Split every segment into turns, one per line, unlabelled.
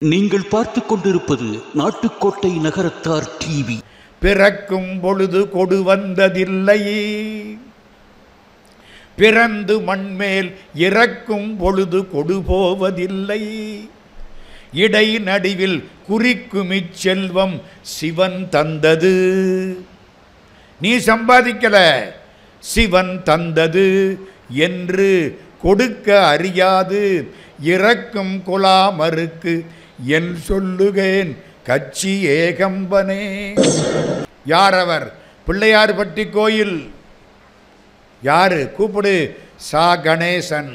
நீங்கள் பார்த்துக் கொண்டிருப்பது நாட்டுக்கோட்டை நகரத்தார் டிவி.
பிறக்கும் பொழுது கொடு வந்ததில்லை, பிறந்து மண்மேல் இறக்கும் பொழுது கொடு போவதில்லை. இடை நடுவில் குறிக்கும் இச்செல்வம் சிவன் தந்தது. நீ சம்பாதிக்கல, சிவன் தந்தது என்று கொடுக்க அறியாது இறக்கும் குலாமருக்கு என் சொல்லுகேன் கட்சி ஏகம்பனே. யார் அவர்? பிள்ளையார்பட்டி கோயில். யாரு? கூப்பிடு. சா கணேசன்.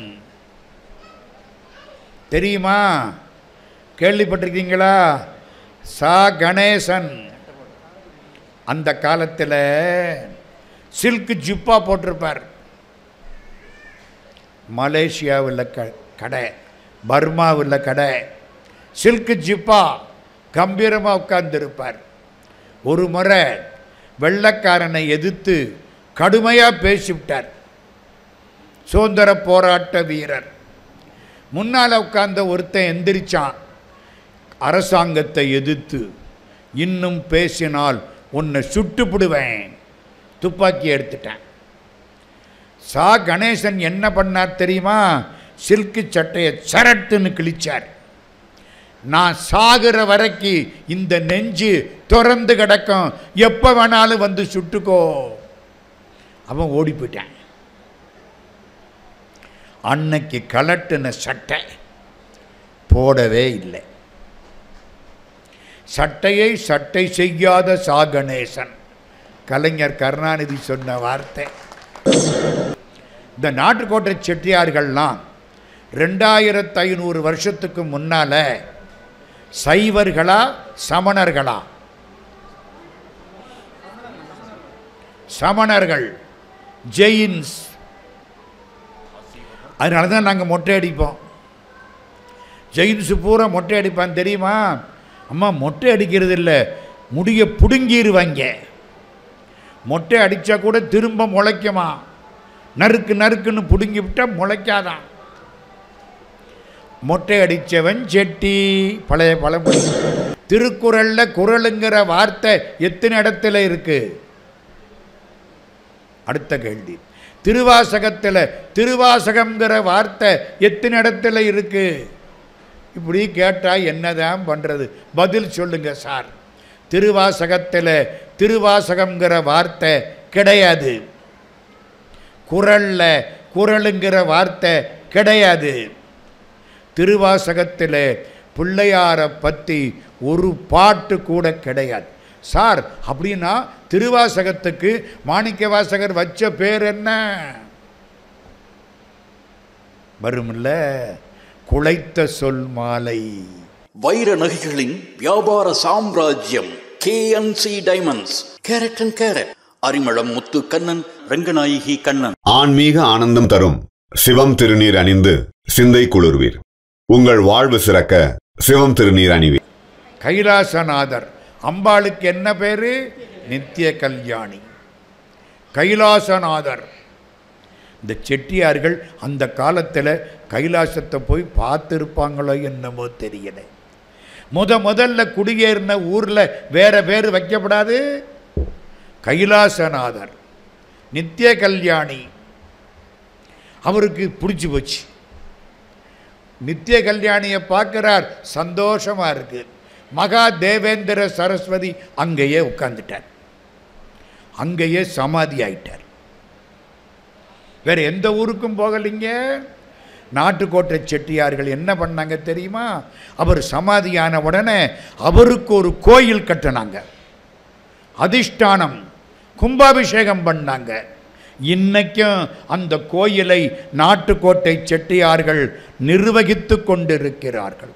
தெரியுமா? கேள்விப்பட்டிருக்கீங்களா? சா கணேசன் அந்த காலத்தில் சில்க் ஜிப்பா போட்டிருப்பார். மலேசியாவில் கடை, பர்மாவில் கடை, சில்க் ஜிப்பா கம்பீரமாக உட்கார்ந்துருப்பார். ஒரு முறை வெள்ளைக்காரனை எதிர்த்து கடுமையாக பேசிவிட்டார். சுதந்திர போராட்ட வீரர். முன்னால் உட்கார்ந்த ஒருத்தன் எந்திரிச்சான், அரசாங்கத்தை எதிர்த்து, இன்னும் பேசினால் உன்னை சுட்டுப்பிடுவேன். துப்பாக்கி எடுத்துட்டேன். சா கணேசன் என்ன பண்ணார் தெரியுமா? சில்கு சட்டையை சரட்டுன்னு கிழிச்சார். நான் சாகிற வரைக்கும் இந்த நெஞ்சு திறந்து கிடக்கும், எப்போ வேணாலும் வந்து சுட்டுக்கோ. அவன் ஓடி போயிட்டான். அன்னைக்கு கலட்டுன சட்டை போடவே இல்லை. சட்டையை சட்டை செய்யாத சா கணேசன். கலைஞர் கருணாநிதி சொன்ன வார்த்தை. இந்த நாட்டுக்கோட்டை செட்டியார்கள்லாம் 2500 வருஷத்துக்கு முன்னால சைவர்களா சமணர்களா? சமணர்கள், ஜெயின்ஸ். அதனால தான் நாங்கள் மொட்டை அடிப்போம். ஜெயின்ஸு பூரா மொட்டை அடிப்பான் தெரியுமா? அம்மா மொட்டை அடிக்கிறது இல்லை, முடிய பிடுங்கிடுவாங்க. மொட்டை அடித்தா கூட திரும்ப முளைக்குமா? நறுக்கு நறுக்குன்னு பிடுங்கி விட்டால் முளைக்காதான். மொட்டை அடித்தவன் செட்டி. பழைய பழமொழி. திருக்குறளில் குறளுங்கிற வார்த்தை எத்தனை இடத்துல இருக்கு? அடுத்த கேள்வி. திருவாசகத்தில் திருவாசகம்ங்கிற வார்த்தை எத்தனை இடத்துல இருக்கு? இப்படி கேட்டால் என்னதான் பண்ணுறது? பதில் சொல்லுங்க சார். திருவாசகத்தில் திருவாசகம்ங்கிற வார்த்தை கிடையாது. குறளில் குறளுங்கிற வார்த்தை கிடையாது. திருவாசகத்தில் பிள்ளையாரை பற்றி ஒரு பாட்டு கூட கிடையாது சார். அப்படின்னா திருவாசகத்துக்கு மாணிக்க வாசகர் வச்ச பேர் என்ன வரும்ல? குளைத்த சொல் மாலை.
வைர நகைகளின் வியாபார சாம்ராஜ்யம் KNC diamonds. Carat and carat. Arimalam Muthu Kannan, Ranganayaki Kannan.
ஆன்மீக ஆனந்தம் தரும் சிவம் திருநீர் அணிந்து சிந்தை குளிர்வீர். உங்கள் வாழ்வு சிறக்க சிவம் திருநீர் அணிவீர்.
கைலாசநாதர். அம்பாளுக்கு என்ன பேரு? நித்திய கல்யாணி. கைலாசநாதர். இந்த செட்டியார்கள் அந்த காலத்தில் கைலாசத்தை போய் பார்த்துருப்பாங்களோ என்னமோ தெரியல. முதல்ல குடியேறின ஊரில் வேற பேர் வைக்கப்படாது. கைலாசநாதர், நித்திய கல்யாணி. அவருக்கு பிடிச்சி போச்சு. நித்திய கல்யாணியை பார்க்கிறார், சந்தோஷமா இருக்கு. மகா தேவேந்திர சரஸ்வதி அங்கேயே உட்கார்ந்துட்டார். அங்கேயே சமாதி ஆயிட்டார். வேற எந்த ஊருக்கும் போகலிங்க. நாட்டுக்கோட்டை செட்டியார்கள் என்ன பண்ணாங்க தெரியுமா? அவர் சமாதியான உடனே அவருக்கு ஒரு கோயில் கட்டினாங்க. அதிஷ்டானம், கும்பாபிஷேகம் பண்ணாங்க. இன்னைக்கும் அந்த கோயிலை நாட்டுக்கோட்டை செட்டியார்கள் நிர்வகித்து கொண்டிருக்கிறார்கள்.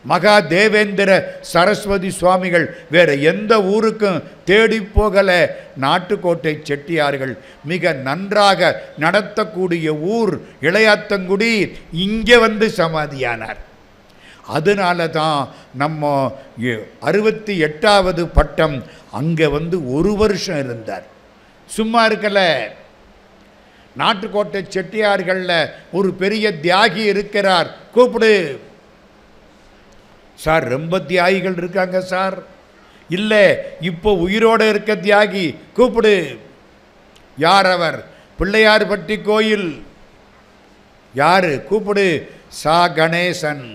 மகா தேவேந்திர சரஸ்வதி சுவாமிகள் வேற எந்த ஊருக்கும் தேடி போகல. நாட்டுக்கோட்டை செட்டியார்கள் மிக நன்றாக நடத்தக்கூடிய ஊர் இளையாத்தங்குடி. இங்கே வந்து சமாதியானார். அதனால தான் நம்ம 68வது பட்டம் அங்கே வந்து 1 வருஷம் இருந்தார். சும்மா இருக்கல. நாட்டுக்கோட்டை செட்டியார்களில் ஒரு பெரிய தியாகி இருக்கிறார். கூப்பிடு. சார் ரொம்ப தியாகிகள் இருக்காங்க சார். இல்லை, இப்போ உயிரோடு இருக்க தியாகி கூப்பிடு. யார் அவர்? பிள்ளையார்பட்டி கோயில். யாரு? கூப்பிடு. சா கணேசன்.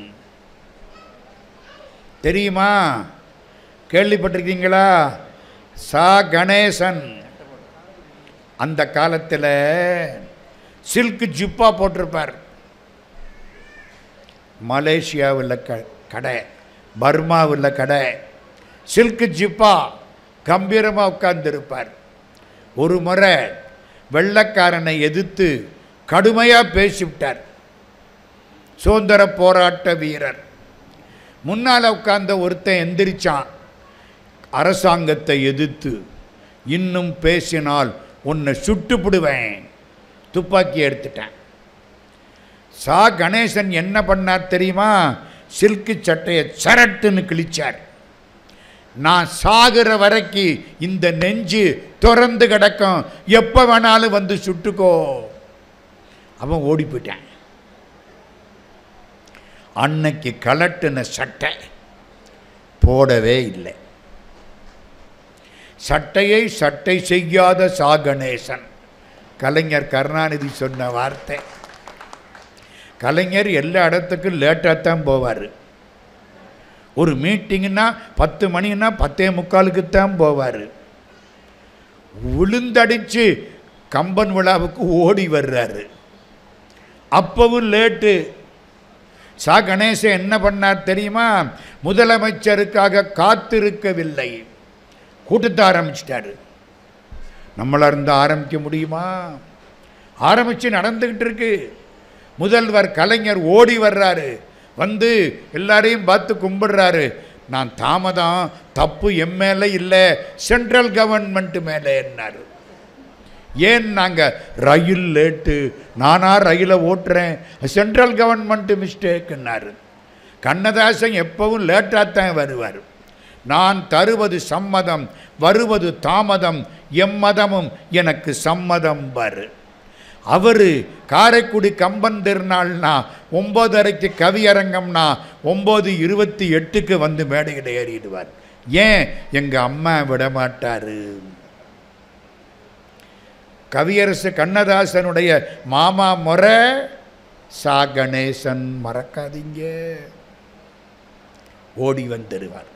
தெரியுமா? கேள்விப்பட்டிருக்கீங்களா? சா கணேசன் அந்த காலத்தில் சில்க் ஜிப்பா போட்டிருப்பார். மலேசியாவில் கடை, பர்மாவில் கடை, சில்க் ஜிப்பா கம்பீரமாக உட்கார்ந்திருப்பார். ஒரு முறை வெள்ளைக்காரனை எதிர்த்து கடுமையாக பேசிவிட்டார். சுதந்திர போராட்ட வீரர். முன்னால் உட்கார்ந்த ஒருத்தன் எந்திரிச்சான். அரசாங்கத்தை எதிர்த்து இன்னும் பேசினால் உன்னை சுட்டுப்பிடுவேன். துப்பாக்கி எடுத்துட்டேன். சா கணேசன் என்ன பண்ணார் தெரியுமா? சில்கு சட்டையை சரட்டுன்னு கிழிச்சார். நான் சாகிற வரைக்கும் இந்த நெஞ்சு திறந்து கிடக்கும், எப்போ வேணாலும் வந்து சுட்டுக்கோ. அவன் ஓடி போயிட்டான். அன்னைக்கு கலட்டுன சட்டை போடவே இல்லை. சட்டையை சட்டை செய்யாத சா கணேசன். கலைஞர் கருணாநிதி சொன்ன வார்த்தை. கலைஞர் எல்லா இடத்துக்கும் லேட்டாக தான் போவார். ஒரு மீட்டிங்னா 10 மணின்னா 10:45 தான் போவார். விழுந்தடிச்சு கம்பன் விழாவுக்கு ஓடி வர்றாரு. அப்பவும் லேட்டு. சா கணேசன் என்ன பண்ணார் தெரியுமா? முதலமைச்சருக்காக காத்திருக்கவில்லை, கூட்டத்தை ஆரம்பிச்சிட்டாரு. நம்மளா இருந்தால் ஆரம்பிக்க முடியுமா? ஆரம்பித்து நடந்துக்கிட்டு இருக்கு. முதல்வர் கலைஞர் ஓடி வர்றாரு. வந்து எல்லாரையும் பார்த்து கும்பிடுறாரு. நான் தாமதம், தப்பு என் மேலே இல்லை, சென்ட்ரல் கவர்மெண்ட் மேலே என்னாரு. ஏன் நாங்கள் ரயில் லேட்டு, நானா ரயிலை ஓட்டுறேன், சென்ட்ரல் கவர்மெண்ட் மிஸ்டேக்குன்னாரு. கண்ணதாசன் எப்பவும் லேட்டாக தான் வருவார். நான் தருவது சம்மதம், வருவது தாமதம், எம்மதமும் எனக்கு சம்மதம் வரு. அவர் காரைக்குடி கம்பன் திருநாள்னா 9:30 கவியரங்கம்னா 9:28 வந்து மேடையில் ஏறிடுவார். ஏன்? எங்கள் அம்மா விடமாட்டார். கவியரசு கண்ணதாசனுடைய மாமா முறை சா கணேசன், மறக்காதீங்க. ஓடி வந்துடுவார்.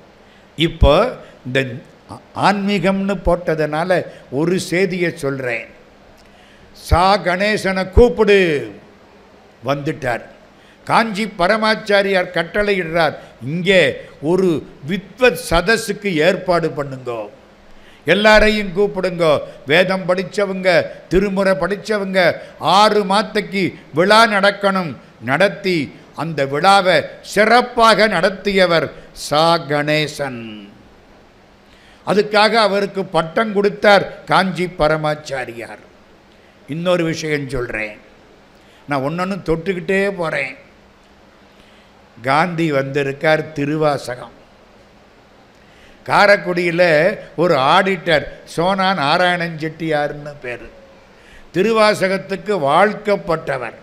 இப்போ இந்த ஆன்மீகம்னு போட்டதுனால ஒரு செய்தியை சொல்கிறேன். சா கணேசனை கூப்பிடு. வந்துட்டார். காஞ்சி பரமாச்சாரியார் கட்டளையிடுறார், இங்கே ஒரு வித்வத் சதஸுக்கு ஏற்பாடு பண்ணுங்க, எல்லாரையும் கூப்பிடுங்க. வேதம் படித்தவங்க, திருமுறை படித்தவங்க 6 மாதத்துக்கு விழா நடக்கணும். நடத்தி அந்த விழாவை சிறப்பாக நடத்தியவர் சா கணேசன். அதுக்காக அவருக்கு பட்டம் கொடுத்தார் காஞ்சி பரமாச்சாரியார். இன்னொரு விஷயம் சொல்கிறேன், நான் ஒன்று தொட்டுக்கிட்டே போகிறேன். காந்தி வந்திருக்கார். திருவாசகம். காரைக்குடியில் ஒரு ஆடிட்டர் சோனா நாராயணன் செட்டியார்னு பேர். திருவாசகத்துக்கு வாழ்க்கப்பட்டவர்.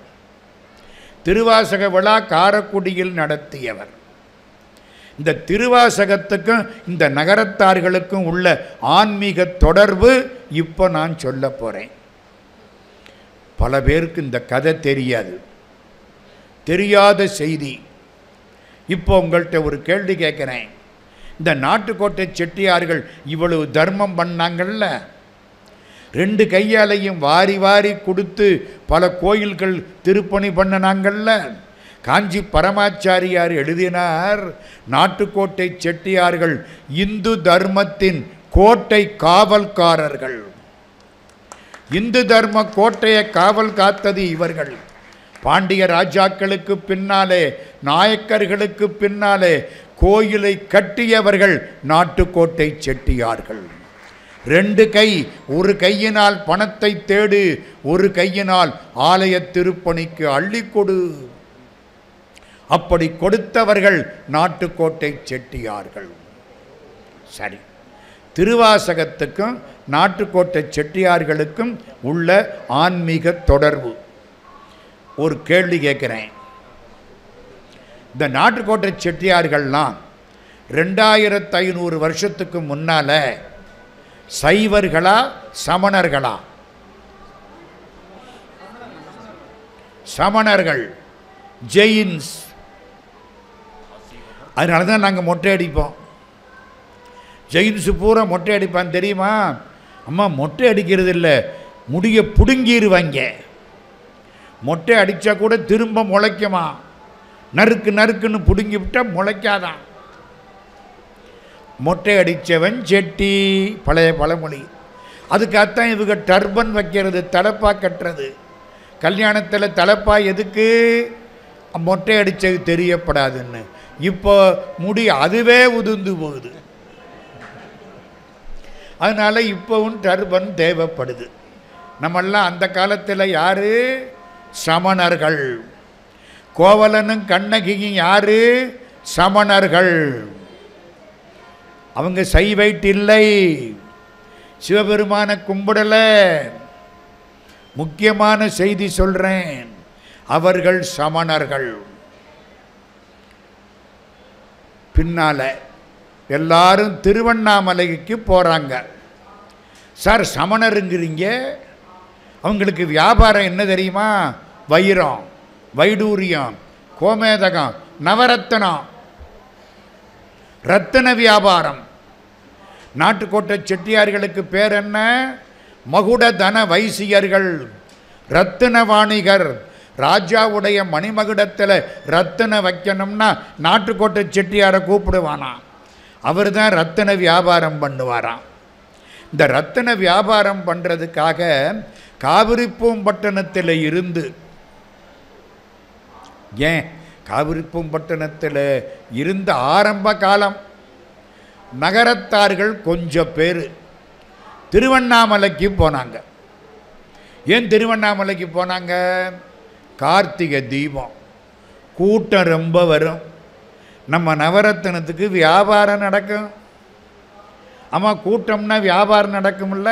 திருவாசக விழா காரைக்குடியில் நடத்தியவர். இந்த திருவாசகத்துக்கும் இந்த நகரத்தார்களுக்கும் உள்ள ஆன்மீக தொடர்பு இப்போ நான் சொல்ல போகிறேன். பல பேருக்கு இந்த கதை தெரியாது, தெரியாத செய்தி. இப்போ உங்கள்கிட்ட ஒரு கேள்வி கேட்குறேன். இந்த நாட்டுக்கோட்டை செட்டியார்கள் இவ்வளவு தர்மம் பண்ணாங்கள்ல, 2 கையாலையும் வாரி வாரி கொடுத்து பல கோயில்கள் திருப்பணி பண்ணினாங்கள்ல. காஞ்சி பரமாச்சாரியார் எழுதினார், நாட்டுக்கோட்டை செட்டியார்கள் இந்து தர்மத்தின் கோட்டை காவல்காரர்கள். இந்து தர்ம கோட்டையை காவல் காத்தது இவர்கள். பாண்டிய ராஜாக்களுக்கு பின்னாலே, நாயக்கர்களுக்கு பின்னாலே கோயிலை கட்டியவர்கள் நாட்டுக்கோட்டை செட்டியார்கள். 2 கை, ஒரு கையினால் பணத்தை தேடு, ஒரு கையினால் ஆலய திருப்பணிக்கு அள்ளி கொடு. அப்படி கொடுத்தவர்கள் நாட்டுக்கோட்டை செட்டியார்கள். சரி, திருவாசகத்துக்கும் நாட்டுக்கோட்டை செட்டியார்களுக்கும் உள்ள ஆன்மீக தொடர்பு. ஒரு கேள்வி கேட்குறேன். இந்த நாட்டுக்கோட்டை செட்டியார்கள்லாம் 2500 வருஷத்துக்கு முன்னால் சைவர்களா சமணர்களா? சமணர்கள், ஜெயின்ஸ். அதனால தான் நாங்கள் மொட்டை அடிப்போம். ஜெயின்ஸு பூரா மொட்டை அடிப்பான் தெரியுமா? அம்மா மொட்டை அடிக்கிறது இல்லை, முடிய பிடுங்கிடுவாங்க. மொட்டை அடித்தா கூட திரும்ப முளைக்குமா? நறுக்கு நறுக்குன்னு பிடுங்கி விட்டால் முளைக்காதான். மொட்டை அடித்தவன் செட்டி, பழைய பழமொழி. அதுக்காகத்தான் இவங்க டர்பன் வைக்கிறது, தலப்பா கட்டுறது. கல்யாணத்தில் தலப்பா எதுக்கு? மொட்டை அடித்தது தெரியப்படாதுன்னு. இப்போ முடி அதுவே உதிர்ந்து போகுது. அதனால் இப்போவும் டர்பன் தேவைப்படுது. நம்மெல்லாம் அந்த காலத்தில் யார்? சமணர்கள். கோவலனும் கண்ணகியும் யார்? சமணர்கள். அவங்க சைவைட் இல்லை, சிவபெருமான கும்பிடலை. முக்கியமான செய்தி சொல்கிறேன், அவர்கள் சமணர்கள். பின்னால் எல்லாரும் திருவண்ணாமலைக்கு போகிறாங்க. சார் சமணருங்கிறீங்க, அவங்களுக்கு வியாபாரம் என்ன தெரியுமா? வைரம், வைடூரியம், கோமேதகம், நவரத்தனம், ரத்தன வியாபாரம். நாட்டுக்கோட்டை செட்டியார்களுக்கு பேர் என்ன? மகுட தன வைசியர்கள், ரத்தின வாணிகர். ராஜாவுடைய மணிமகுடத்தில் ரத்தின வைக்கணும்னா நாட்டுக்கோட்டை செட்டியாரை கூப்பிடுவானா. அவர் தான் ரத்தின வியாபாரம் பண்ணுவாராம். இந்த ரத்தின வியாபாரம் பண்ணுறதுக்காக காவிரிப்பூம்பட்டினத்தில் இருந்து, ஏன் காவிரிப்பூம்பட்டினத்தில் இருந்த ஆரம்ப காலம் நகரத்தார்கள் கொஞ்சம் பேர் திருவண்ணாமலைக்கு போனாங்க. ஏன் திருவண்ணாமலைக்கு போனாங்க? கார்த்திகை தீபம், கூட்டம் ரொம்ப வரும், நம்ம நவரத்தினத்துக்கு வியாபாரம் நடக்கும். ஆமாம், கூட்டம்னா வியாபாரம் நடக்கும்ல.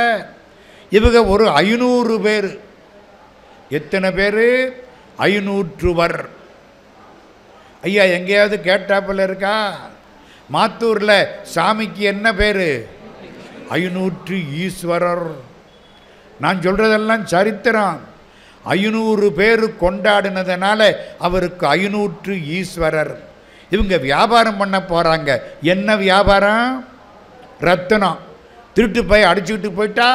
இவங்க ஒரு 500 பேர். எத்தனை பேர்? 500. ஐயா எங்கேயாவது கேட்டாப்பில் இருக்கா? மாத்தூரில் சாமிக்கு என்ன பேர்? 500 ஈஸ்வரர். நான் சொல்கிறதெல்லாம் சரித்திரம். 500 பேர் கொண்டாடினதுனால அவருக்கு 500 ஈஸ்வரர். இவங்க வியாபாரம் பண்ண போகிறாங்க. என்ன வியாபாரம்? ரத்தினம். திருட்டு போய் அடிச்சுக்கிட்டு போயிட்டா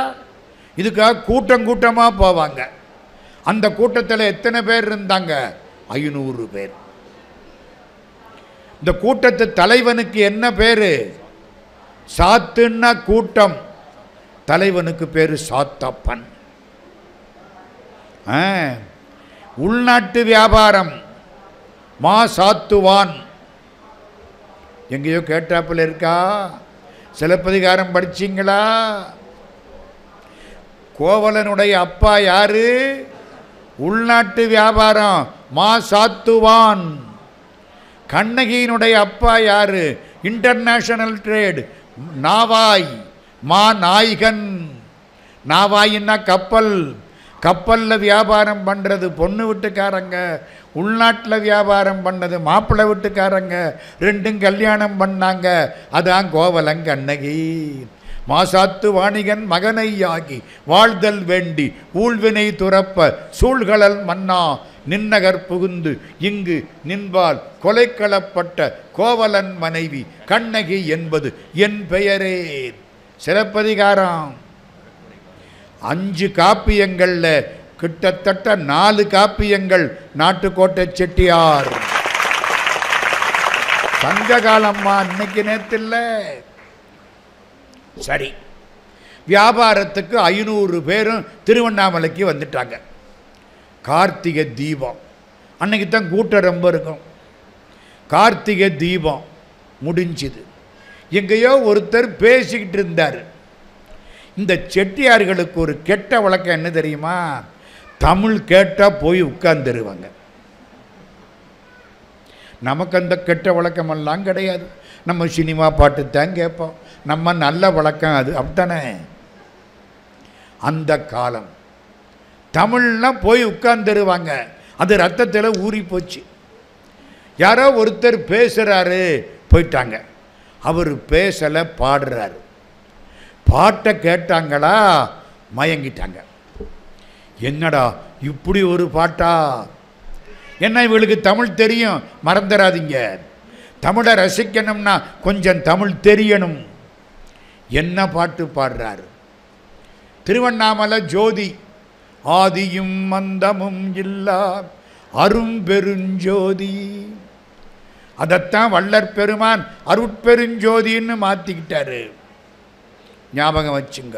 இதுக்காக கூட்டம் கூட்டமாக போவாங்க. அந்த கூட்டத்தில் எத்தனை பேர் இருந்தாங்க? 500 பேர். இந்த கூட்டத்து தலைவனுக்கு என்ன பேர்? சாத்துன்னா கூட்டம், தலைவனுக்கு பேர் சாத்தப்பன். உள்நாட்டு வியாபாரம் மா சாத்துவான். எங்கேயோ கேட்டாப்பில் இருக்கா? சிலப்பதிகாரம் படிச்சிங்களா? கோவலனுடைய அப்பா யாரு? உள்நாட்டு வியாபாரம் மா சாத்துவான். கண்ணகியினுடைய அப்பா யாரு? இன்டர்நேஷனல் ட்ரேட் நாவாய், மா நாயகன். நாவாயின்னா கப்பல், கப்பலில் வியாபாரம் பண்ணுறது பொண்ணு வீட்டுக்காரங்க, உள்நாட்டில் வியாபாரம் பண்ணது மாப்பிள்ளை வீட்டுக்காரங்க. ரெண்டும் கல்யாணம் பண்ணாங்க. அதான் கோவலன் கண்ணகி. மாசாத்து வாணிகன் மகனையாகி வாழ்தல் வேண்டி ஊழ்வினை துறப்ப சூழ்களல் மன்னா நின்னகர் புகுந்து இங்கு நின்பால் கொலைக்களப்பட்ட கோவலன் மனைவி கண்ணகி என்பது என் பெயரே. சிலப்பதிகாரம் 5 காப்பியங்களில் கிட்டத்தட்ட 4 காப்பியங்கள் நாட்டுக்கோட்டை செட்டியார். சங்க காலம்மா, இன்னைக்கு நேற்று இல்லை. சரி, வியாபாரத்துக்கு 500 பேரும் திருவண்ணாமலைக்கு வந்துட்டாங்க. கார்த்திகை தீபம் அன்னைக்கு தான் கூட்டம் ரொம்ப இருக்கும். கார்த்திகை தீபம் முடிஞ்சுது. எங்கேயோ ஒருத்தர் பேசிக்கிட்டு இருந்தார். இந்த செட்டியார்களுக்கு ஒரு கெட்ட வழக்கம் என்ன தெரியுமா? தமிழ் கேட்டால் போய் உட்கார்ந்துருவாங்க. நமக்கு அந்த கெட்ட வழக்கமெல்லாம் கிடையாது. நம்ம சினிமா பாட்டு தான் கேட்போம். நம்ம நல்ல வழக்கம் அது, அப்படித்தானே? அந்த காலம் தமிழ்லாம் போய் உட்கார்ந்துருவாங்க. அது ரத்தத்தில் ஊறி போச்சு. யாரோ ஒருத்தர் பேசுகிறாரு, போயிட்டாங்க. அவர் பேசலை, பாடுறாரு. பாட்டை கேட்டாங்களா, மயங்கிட்டாங்க. என்னடா இப்படி ஒரு பாட்டா? என்ன இவளுக்கு தமிழ் தெரியும், மறந்துடாதீங்க. தமிழை ரசிக்கணும்னா கொஞ்சம் தமிழ் தெரியணும். என்ன பாட்டு பாடுறாரு? திருவண்ணாமலை ஜோதி, ஆதியும் மந்தமும் இல்லா அரும்பெருஞ்சோதி. அதைத்தான் வள்ளற் பெருமான் அருட்பெருஞ்சோதின்னு மாற்றிக்கிட்டாரு. ஞாபகம் வச்சுங்க.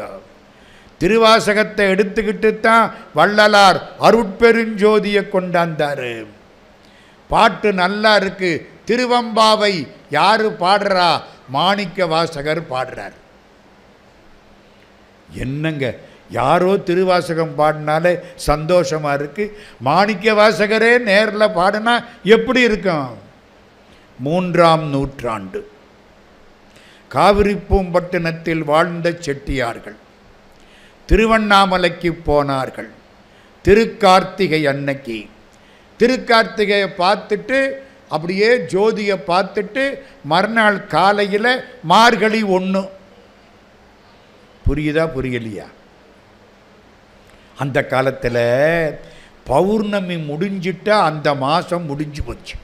திருவாசகத்தை எடுத்துக்கிட்டு தான் வள்ளலார் அருட்பெருஞ்சோதியை கொண்டாந்தாரு. பாட்டு நல்லா இருக்கு. திருவம்பாவை யாரு பாடுறா? மாணிக்க வாசகர் பாடுறார். என்னங்க, யாரோ திருவாசகம் பாடினாலே சந்தோஷமா இருக்கு, மாணிக்க வாசகரே நேரில் பாடினா எப்படி இருக்கும்? 3ஆம் நூற்றாண்டு காவிரி பூம்பட்டினத்தில் வாழ்ந்த செட்டியார்கள் திருவண்ணாமலைக்கு போனார்கள். திருக்கார்த்திகை அன்னைக்கு திருக்கார்த்திகையை பார்த்துட்டு அப்படியே ஜோதியை பார்த்துட்டு மறுநாள் காலையில் மார்கழி 1. புரியுதா புரியலையா? அந்த காலத்தில் பௌர்ணமி முடிஞ்சிட்டா அந்த மாதம் முடிஞ்சு போச்சு.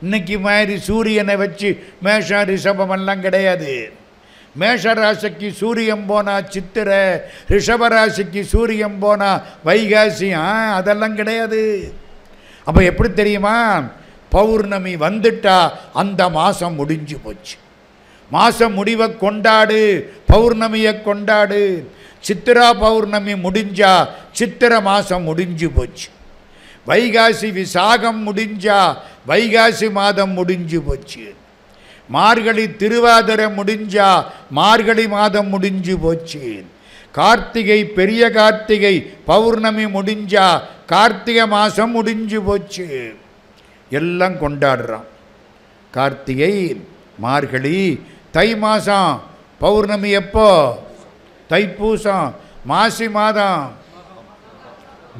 இன்னைக்கு மாதிரி சூரியனை வச்சு மேஷம் ரிஷபமெல்லாம் கிடையாது. மேஷராசிக்கு சூரியன் போனால் சித்திரை, ரிஷபராசிக்கு சூரியன் போனால் வைகாசி, அதெல்லாம் கிடையாது. அப்போ எப்படி தெரியுமா? பௌர்ணமி வந்துட்டா அந்த மாதம் முடிஞ்சு போச்சு. மாதம் முடிவை கொண்டாடு, பௌர்ணமியை கொண்டாடு. சித்திரா பௌர்ணமி முடிஞ்சா சித்திரை மாதம் முடிஞ்சு போச்சு. வைகாசி விசாகம் முடிஞ்சா வைகாசி மாதம் முடிஞ்சு போச்சு. மார்கழி திருவாதிரை முடிஞ்சா மார்கழி மாதம் முடிஞ்சு போச்சு. கார்த்திகை பெரிய கார்த்திகை பௌர்ணமி முடிஞ்சா கார்த்திகை மாதம் முடிஞ்சு போச்சு. எல்லாம் கொண்டாடுறான். கார்த்திகை, மார்கழி, தை மாதம் பௌர்ணமி எப்போ? தைப்பூசம், மாசி மாதம்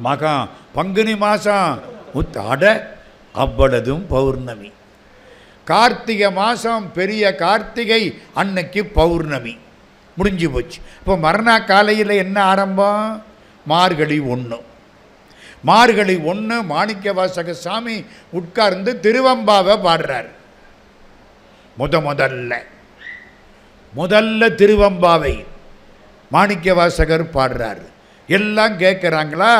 மகம், பங்குனி மாதம் முத்தாட, அவ்வளதும் பௌர்ணமி. கார்த்திகை மாதம் பெரிய கார்த்திகை அன்னைக்கு பௌர்ணமி முடிஞ்சு போச்சு. இப்போ மறுநாள் காலையில் என்ன ஆரம்பம்? மார்கழி 1. மார்கழி 1 மாணிக்க வாசக சாமி உட்கார்ந்து திருவம்பாவை பாடுறார். முதல்ல திருவம்பாவை மாணிக்க வாசகர் பாடுறார். எல்லாம் கேட்குறாங்களா?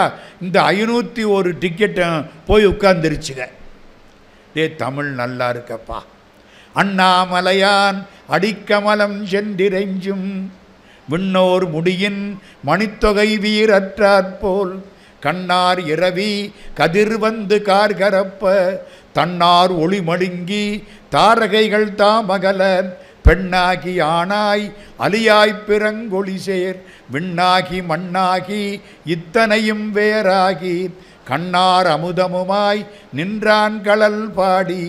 இந்த 501 டிக்கெட்டும் போய் உட்கார்ந்துருச்சுங்க. தமிழ் நல்லா இருக்கப்பா. அண்ணாமலையான் அடிக்கமலம் சென்றிரைஞ்சும் விண்ணோர் முடியின் மணித்தொகை வீரற்றாற்போல் கண்ணார் இரவி கதிர் வந்து கார்கரப்ப தன்னார் ஒளி மழுங்கி தாரகைகள் தாமகல பெண்ணாகி ஆனாய் அலியாய் பிறங்கொழி சேர் விண்ணாகி மண்ணாகி இத்தனையும் வேறாகி கண்ணார் அமுதமுமாய் நின்றான் களல் பாடி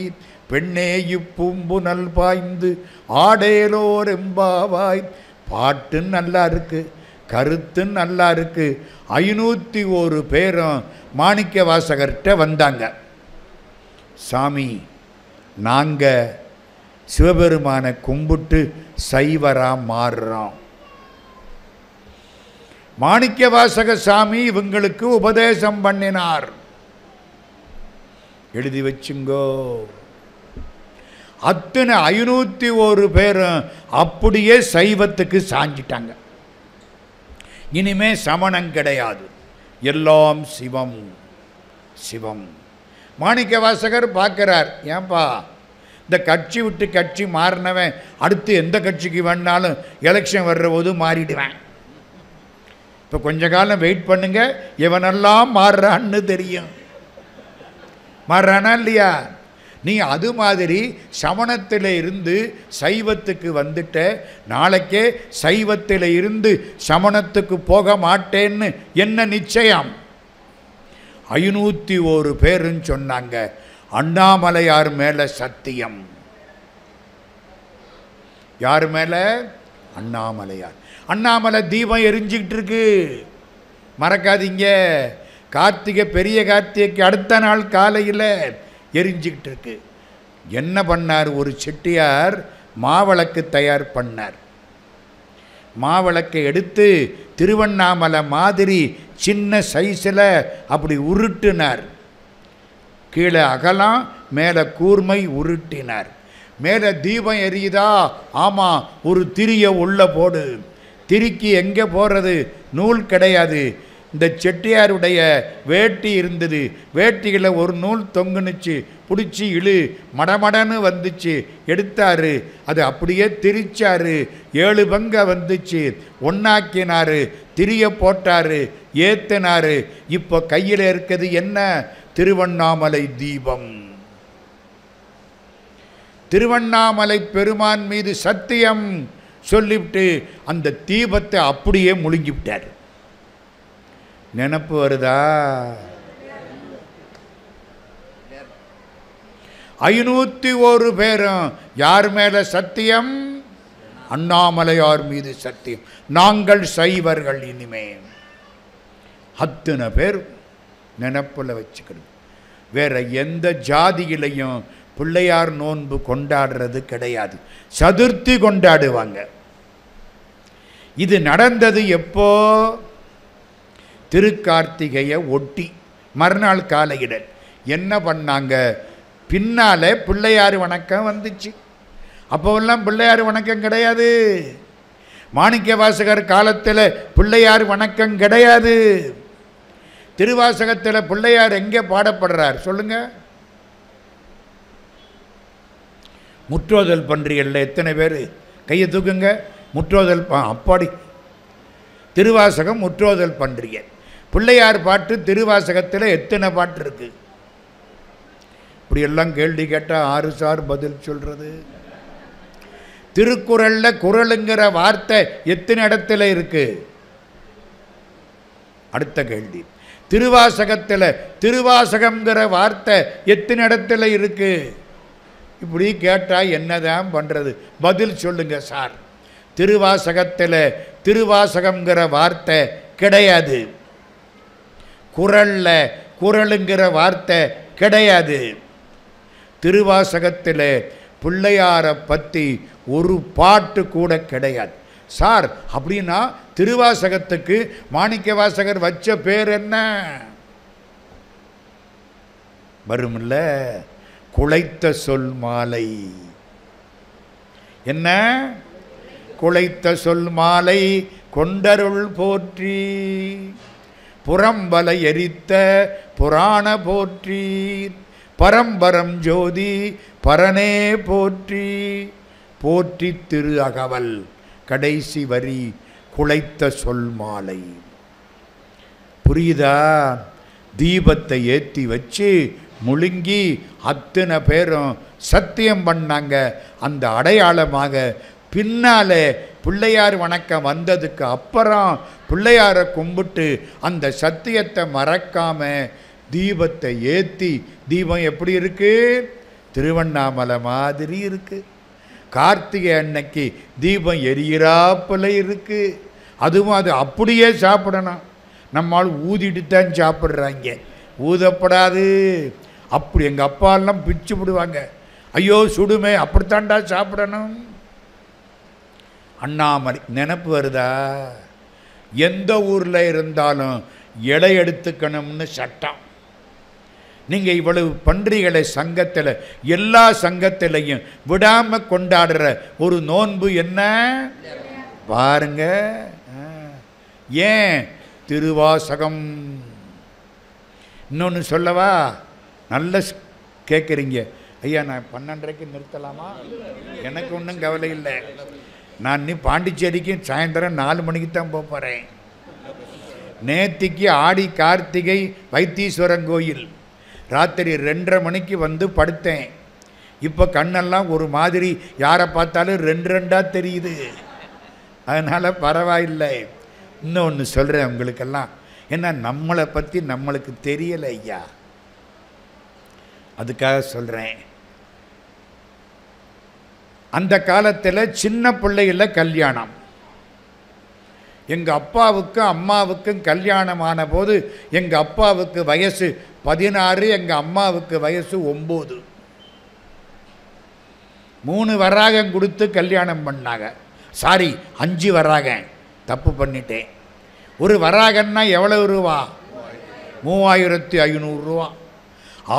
பெண்ணே இப்பூம்புனல் பாய்ந்து ஆடேலோர் எம்பாவாய். பாட்டு நல்லா இருக்கு, கருத்து நல்லா இருக்கு. 501 பேரும் மாணிக்க வாசகர்கிட்ட வந்தாங்க. சாமி, நாங்கள் சிவபெருமானை கும்பிட்டு சைவரா மாறுறோம். மாணிக்க வாசக சாமி இவங்களுக்கு உபதேசம் பண்ணினார். எழுதி வச்சுங்கோ. அத்தனை 501 பேரும் அப்படியே சைவத்துக்கு சாஞ்சிட்டாங்க. இனிமே சமணம் கிடையாது, எல்லாம் சிவம் சிவம். மாணிக்க வாசகர் பார்க்கிறார், ஏன்பா இந்த கட்சி விட்டு கட்சி மாறினவன் அடுத்து எந்த கட்சிக்கு வேணாலும் எலெக்ஷன் வர்ற போது மாறிடுவேன். இப்போ கொஞ்ச காலம் வெயிட் பண்ணுங்க, இவனெல்லாம் மாறுறான்னு தெரியும். மாறுறானா இல்லையா? நீ அது மாதிரி சமணத்தில் இருந்து சைவத்துக்கு வந்துட்ட, நாளைக்கே சைவத்தில் இருந்து சமணத்துக்கு போக மாட்டேன்னு என்ன நிச்சயம்? 501 பேருன்னு சொன்னாங்க. அண்ணாமலையார் மேல சத்தியம். யார் மேல? அண்ணாமலையார். அண்ணாமலை தீபம் எரிஞ்சுக்கிட்டு இருக்கு, மறக்காதீங்க. கார்த்திகை பெரிய கார்த்திகைக்கு அடுத்த நாள் காலையில் எரிஞ்சிக்கிட்டு இருக்கு. என்ன பண்ணார்? ஒரு செட்டியார் மாவிளக்கு தயார் பண்ணார். மாவிளக்கை எடுத்து திருவண்ணாமலை மாதிரி சின்ன சைஸில் அப்படி உருட்டினார். கீழே அகலம், மேலே கூர்மை உருட்டினார். மேலே தீபம் எரியுதா? ஆமாம். ஒரு திரியை உள்ள போடு. திரிக்கு எங்கே போகிறது? நூல் கிடையாது. இந்த செட்டியாருடைய வேட்டி இருந்தது. வேட்டியில் ஒரு நூல் தொங்குனுச்சு. பிடிச்சி இழு, மடமடன்னு வந்துச்சு. எடுத்தார். அது அப்படியே திரிச்சார். 7 பங்கை வந்துச்சு. ஒன்னாக்கினார். திரியை போட்டார். ஏற்றினார். இப்போ கையில் இருக்கிறது என்ன? திருவண்ணாமலை தீபம். திருவண்ணாமலை பெருமான் மீது சத்தியம் சொல்லிவிட்டு அந்த தீபத்தை அப்படியே முழுங்கிவிட்டார். நினப்பு வருதா? 501 பேரும் யார் மேல சத்தியம்? அண்ணாமலையார் மீது சத்தியம். நாங்கள் சைவர்கள். இனிமே அத்தனை பேர் நினப்புல வச்சுக்கணும். வேற எந்த ஜாதியிலையும் பிள்ளையார் நோன்பு கொண்டாடுறது கிடையாது. சதுர்த்தி கொண்டாடுவாங்க. இது நடந்தது எப்போ? திருக்கார்த்திகையை ஒட்டி மறுநாள் காலையிட என்ன பண்ணாங்க? பின்னாலே பிள்ளையார் வணக்கம் வந்துச்சு. அப்போவெல்லாம் பிள்ளையார் வணக்கம் கிடையாது. மாணிக்க வாசகர் காலத்தில் பிள்ளையார் வணக்கம் கிடையாது. திருவாசகத்தில் பிள்ளையார் எங்கே பாடப்படுறார் சொல்லுங்க? முற்றோதல் பன்றியல்ல. எத்தனை பேர் கையை தூக்குங்க. முற்றோதல் அப்பாடி திருவாசகம் முற்றோதல் பன்றியல். பிள்ளையார் பாட்டு திருவாசகத்தில் எத்தனை பாட்டு இருக்கு? இப்படியெல்லாம் கேள்வி கேட்டால் 6 சார் பதில் சொல்றது. திருக்குறளில் குறளுங்கிற வார்த்தை எத்தனை இடத்துல இருக்கு? அடுத்த கேள்வி. திருவாசகத்தில் திருவாசகம்ங்கிற வார்த்தை எத்தனை இடத்துல இருக்கு? இப்படி கேட்டால் என்னதான் பண்ணுறது? பதில் சொல்லுங்க சார். திருவாசகத்தில் திருவாசகம்ங்கிற வார்த்தை கிடையாது. குறளில் குறளுங்கிற வார்த்தை கிடையாது. திருவாசகத்தில் பிள்ளையாரை பற்றி ஒரு பாட்டு கூட கிடையாது சார். அப்படின்னா திருவாசகத்துக்கு மாணிக்க வாசகர் வச்ச பேர் என்ன வரும்ல? குழைத்த சொல் மாலை. என்ன? குழைத்த சொல் மாலை கொண்டருள் போற்றி, புறம்பல எரித்த புராண போற்றி, பரம்பரம் ஜோதி பரனே போற்றி, போற்றி திரு அகவல் கடைசி வரி குழைத்த சொல் மாலை. புரியுதா? தீபத்தை ஏற்றி வச்சு முழுங்கி அத்தனை பேரும் சத்தியம் பண்ணாங்க. அந்த அடையாளமாக பின்னாலே பிள்ளையார் வணக்கம் வந்ததுக்கு அப்புறம் பிள்ளையாரை கும்பிட்டு அந்த சத்தியத்தை மறக்காம தீபத்தை ஏற்றி, தீபம் எப்படி இருக்கு? திருவண்ணாமலை மாதிரி இருக்கு. கார்த்திகை அன்னைக்கு தீபம் எரியிறாப்புல இருக்கு. அதுவும் அது அப்படியே சாப்பிடணும். நம்மால் ஊதிட்டு தான் சாப்பிட்றாங்க. ஊதப்படாது. அப்படி எங்கள் அப்பாலாம் பிச்சு விடுவாங்க. ஐயோ சுடுமே, அப்படித்தாண்டா சாப்பிடணும். அண்ணாமலை நினப்பு வருதா? எந்த ஊரில் இருந்தாலும் எடை எடுத்துக்கணும்னு சட்டம். நீங்கள் இவ்வளவு பன்றிகளை சங்கத்தில் எல்லா சங்கத்திலையும் விடாமல் கொண்டாடுற ஒரு நோன்பு என்ன பாருங்க. ஏன்? திருவாசகம். இன்னொன்று சொல்லவா? நல்ல கேட்குறீங்க. ஐயா நான் 12:30க்கு நிறுத்தலாமா? எனக்கு ஒன்றும் கவலை இல்லை. நான் இன்னும் பாண்டிச்சேரிக்கு சாயந்தரம் 4 மணிக்கு தான் போகிறேன். நேத்திக்கு ஆடி கார்த்திகை வைத்தீஸ்வரன் கோயில் ராத்திரி 2:30 மணிக்கு வந்து படுத்தேன். இப்போ கண்ணெல்லாம் ஒரு மாதிரி, யாரை பார்த்தாலும் 2 தெரியுது. அதனால் பரவாயில்லை. இன்னொன்று சொல்கிறேன் உங்களுக்கெல்லாம். ஏன்னா நம்மளை பற்றி நம்மளுக்கு தெரியலை ஐயா, அதுக்காக சொல்கிறேன். அந்த காலத்தில் சின்ன பிள்ளைகள கல்யாணம். எங்கள் அப்பாவுக்கும் அம்மாவுக்கும் கல்யாணமான போது எங்கள் அப்பாவுக்கு வயசு 16, எங்கள் அம்மாவுக்கு வயசு 9. 3 வராகம் கொடுத்து கல்யாணம் பண்ணாங்க. சாரி, 5 வராகம், தப்பு பண்ணிட்டேன். ஒரு வராகன்னா எவ்வளவு ரூபா? 3500 ரூபா.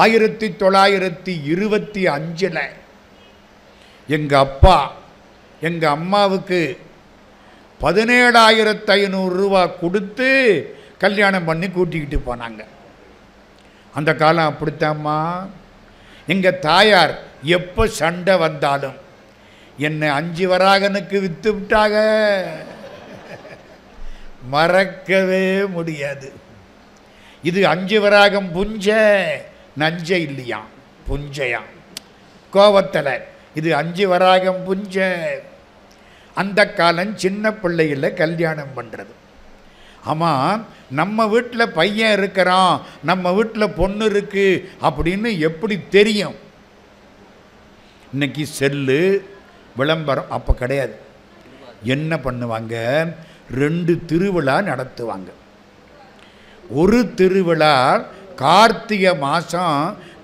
1925 எங்கள் அப்பா எங்கள் அம்மாவுக்கு 17,500 ரூபா கொடுத்து கல்யாணம் பண்ணி கூட்டிக்கிட்டு போனாங்க. அந்த காலம் அப்படித்தாம்மா. எங்கள் தாயார் எப்போ சண்டை வந்தாலும் என்னை 5 வராகனுக்கு விற்று விட்டாங்க. மறக்கவே முடியாது. இது 5 வராகம் புஞ்ச, நஞ்ச இல்லையா, புஞ்சையாம் கோவத்தில். இது 5 வராகம் புஞ்ச. அந்த காலம் சின்ன பிள்ளையில் கல்யாணம் பண்ணுறது. ஆமாம், நம்ம வீட்டில் பையன் இருக்கிறான், நம்ம வீட்டில் பொண்ணு இருக்கு அப்படின்னு எப்படி தெரியும்? இன்னைக்கு செல்லு விளம்பரம், அப்போ கிடையாது. என்ன பண்ணுவாங்க? 2 திருவிழா நடத்துவாங்க. ஒரு திருவிழா கார்த்திகை மாதம்,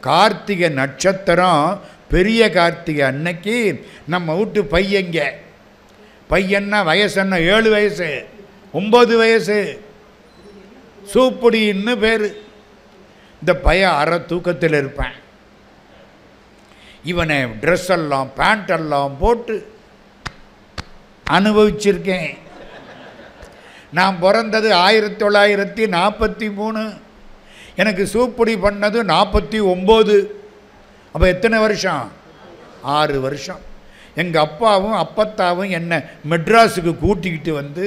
கார்த்திகை நட்சத்திரம், பெரிய கார்த்திகை அன்னைக்கு நம்ம வீட்டு பையங்க, பையன்னா வயசுன்னா 7 வயசு 9 வயசு, சூப்புடின்னு பேர். இந்த பையன் அரை தூக்கத்தில் இருப்பேன். இவனை ட்ரெஸ் எல்லாம் பேண்ட் எல்லாம் போட்டு அனுபவிச்சிருக்கேன். நான் பிறந்தது 1943. எனக்கு சூப்புடி பண்ணது 49. அப்போ எத்தனை வருஷம்? 6 வருஷம். எங்கள் அப்பாவும் அப்பத்தாவும் என்னை மெட்ராஸுக்கு கூட்டிக்கிட்டு வந்து,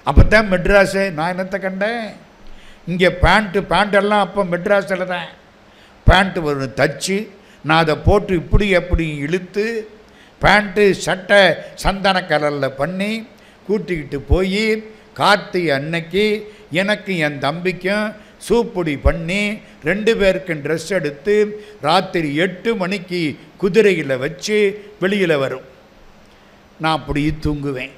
அப்போ தான் மெட்ராஸு. நான் என்னத்தை கண்டேன்? இங்கே பேண்டெல்லாம் அப்போ மெட்ராஸில் தான் பேண்ட்டு ஒன்று தச்சு, நான் அதை போட்டு இப்படி எப்படி இழுத்து பேண்ட்டு சட்டை சந்தன கலரில் பண்ணி கூட்டிக்கிட்டு போய் கார்த்திகை அன்னைக்கு எனக்கு என் தம்பிக்கும் சூப்புடி பண்ணி 2 பேருக்கும் ட்ரெஸ் எடுத்து ராத்திரி 8 மணிக்கு குதிரையில் வச்சு வெளியில் வரும். நான் அப்படி தூங்குவேன்.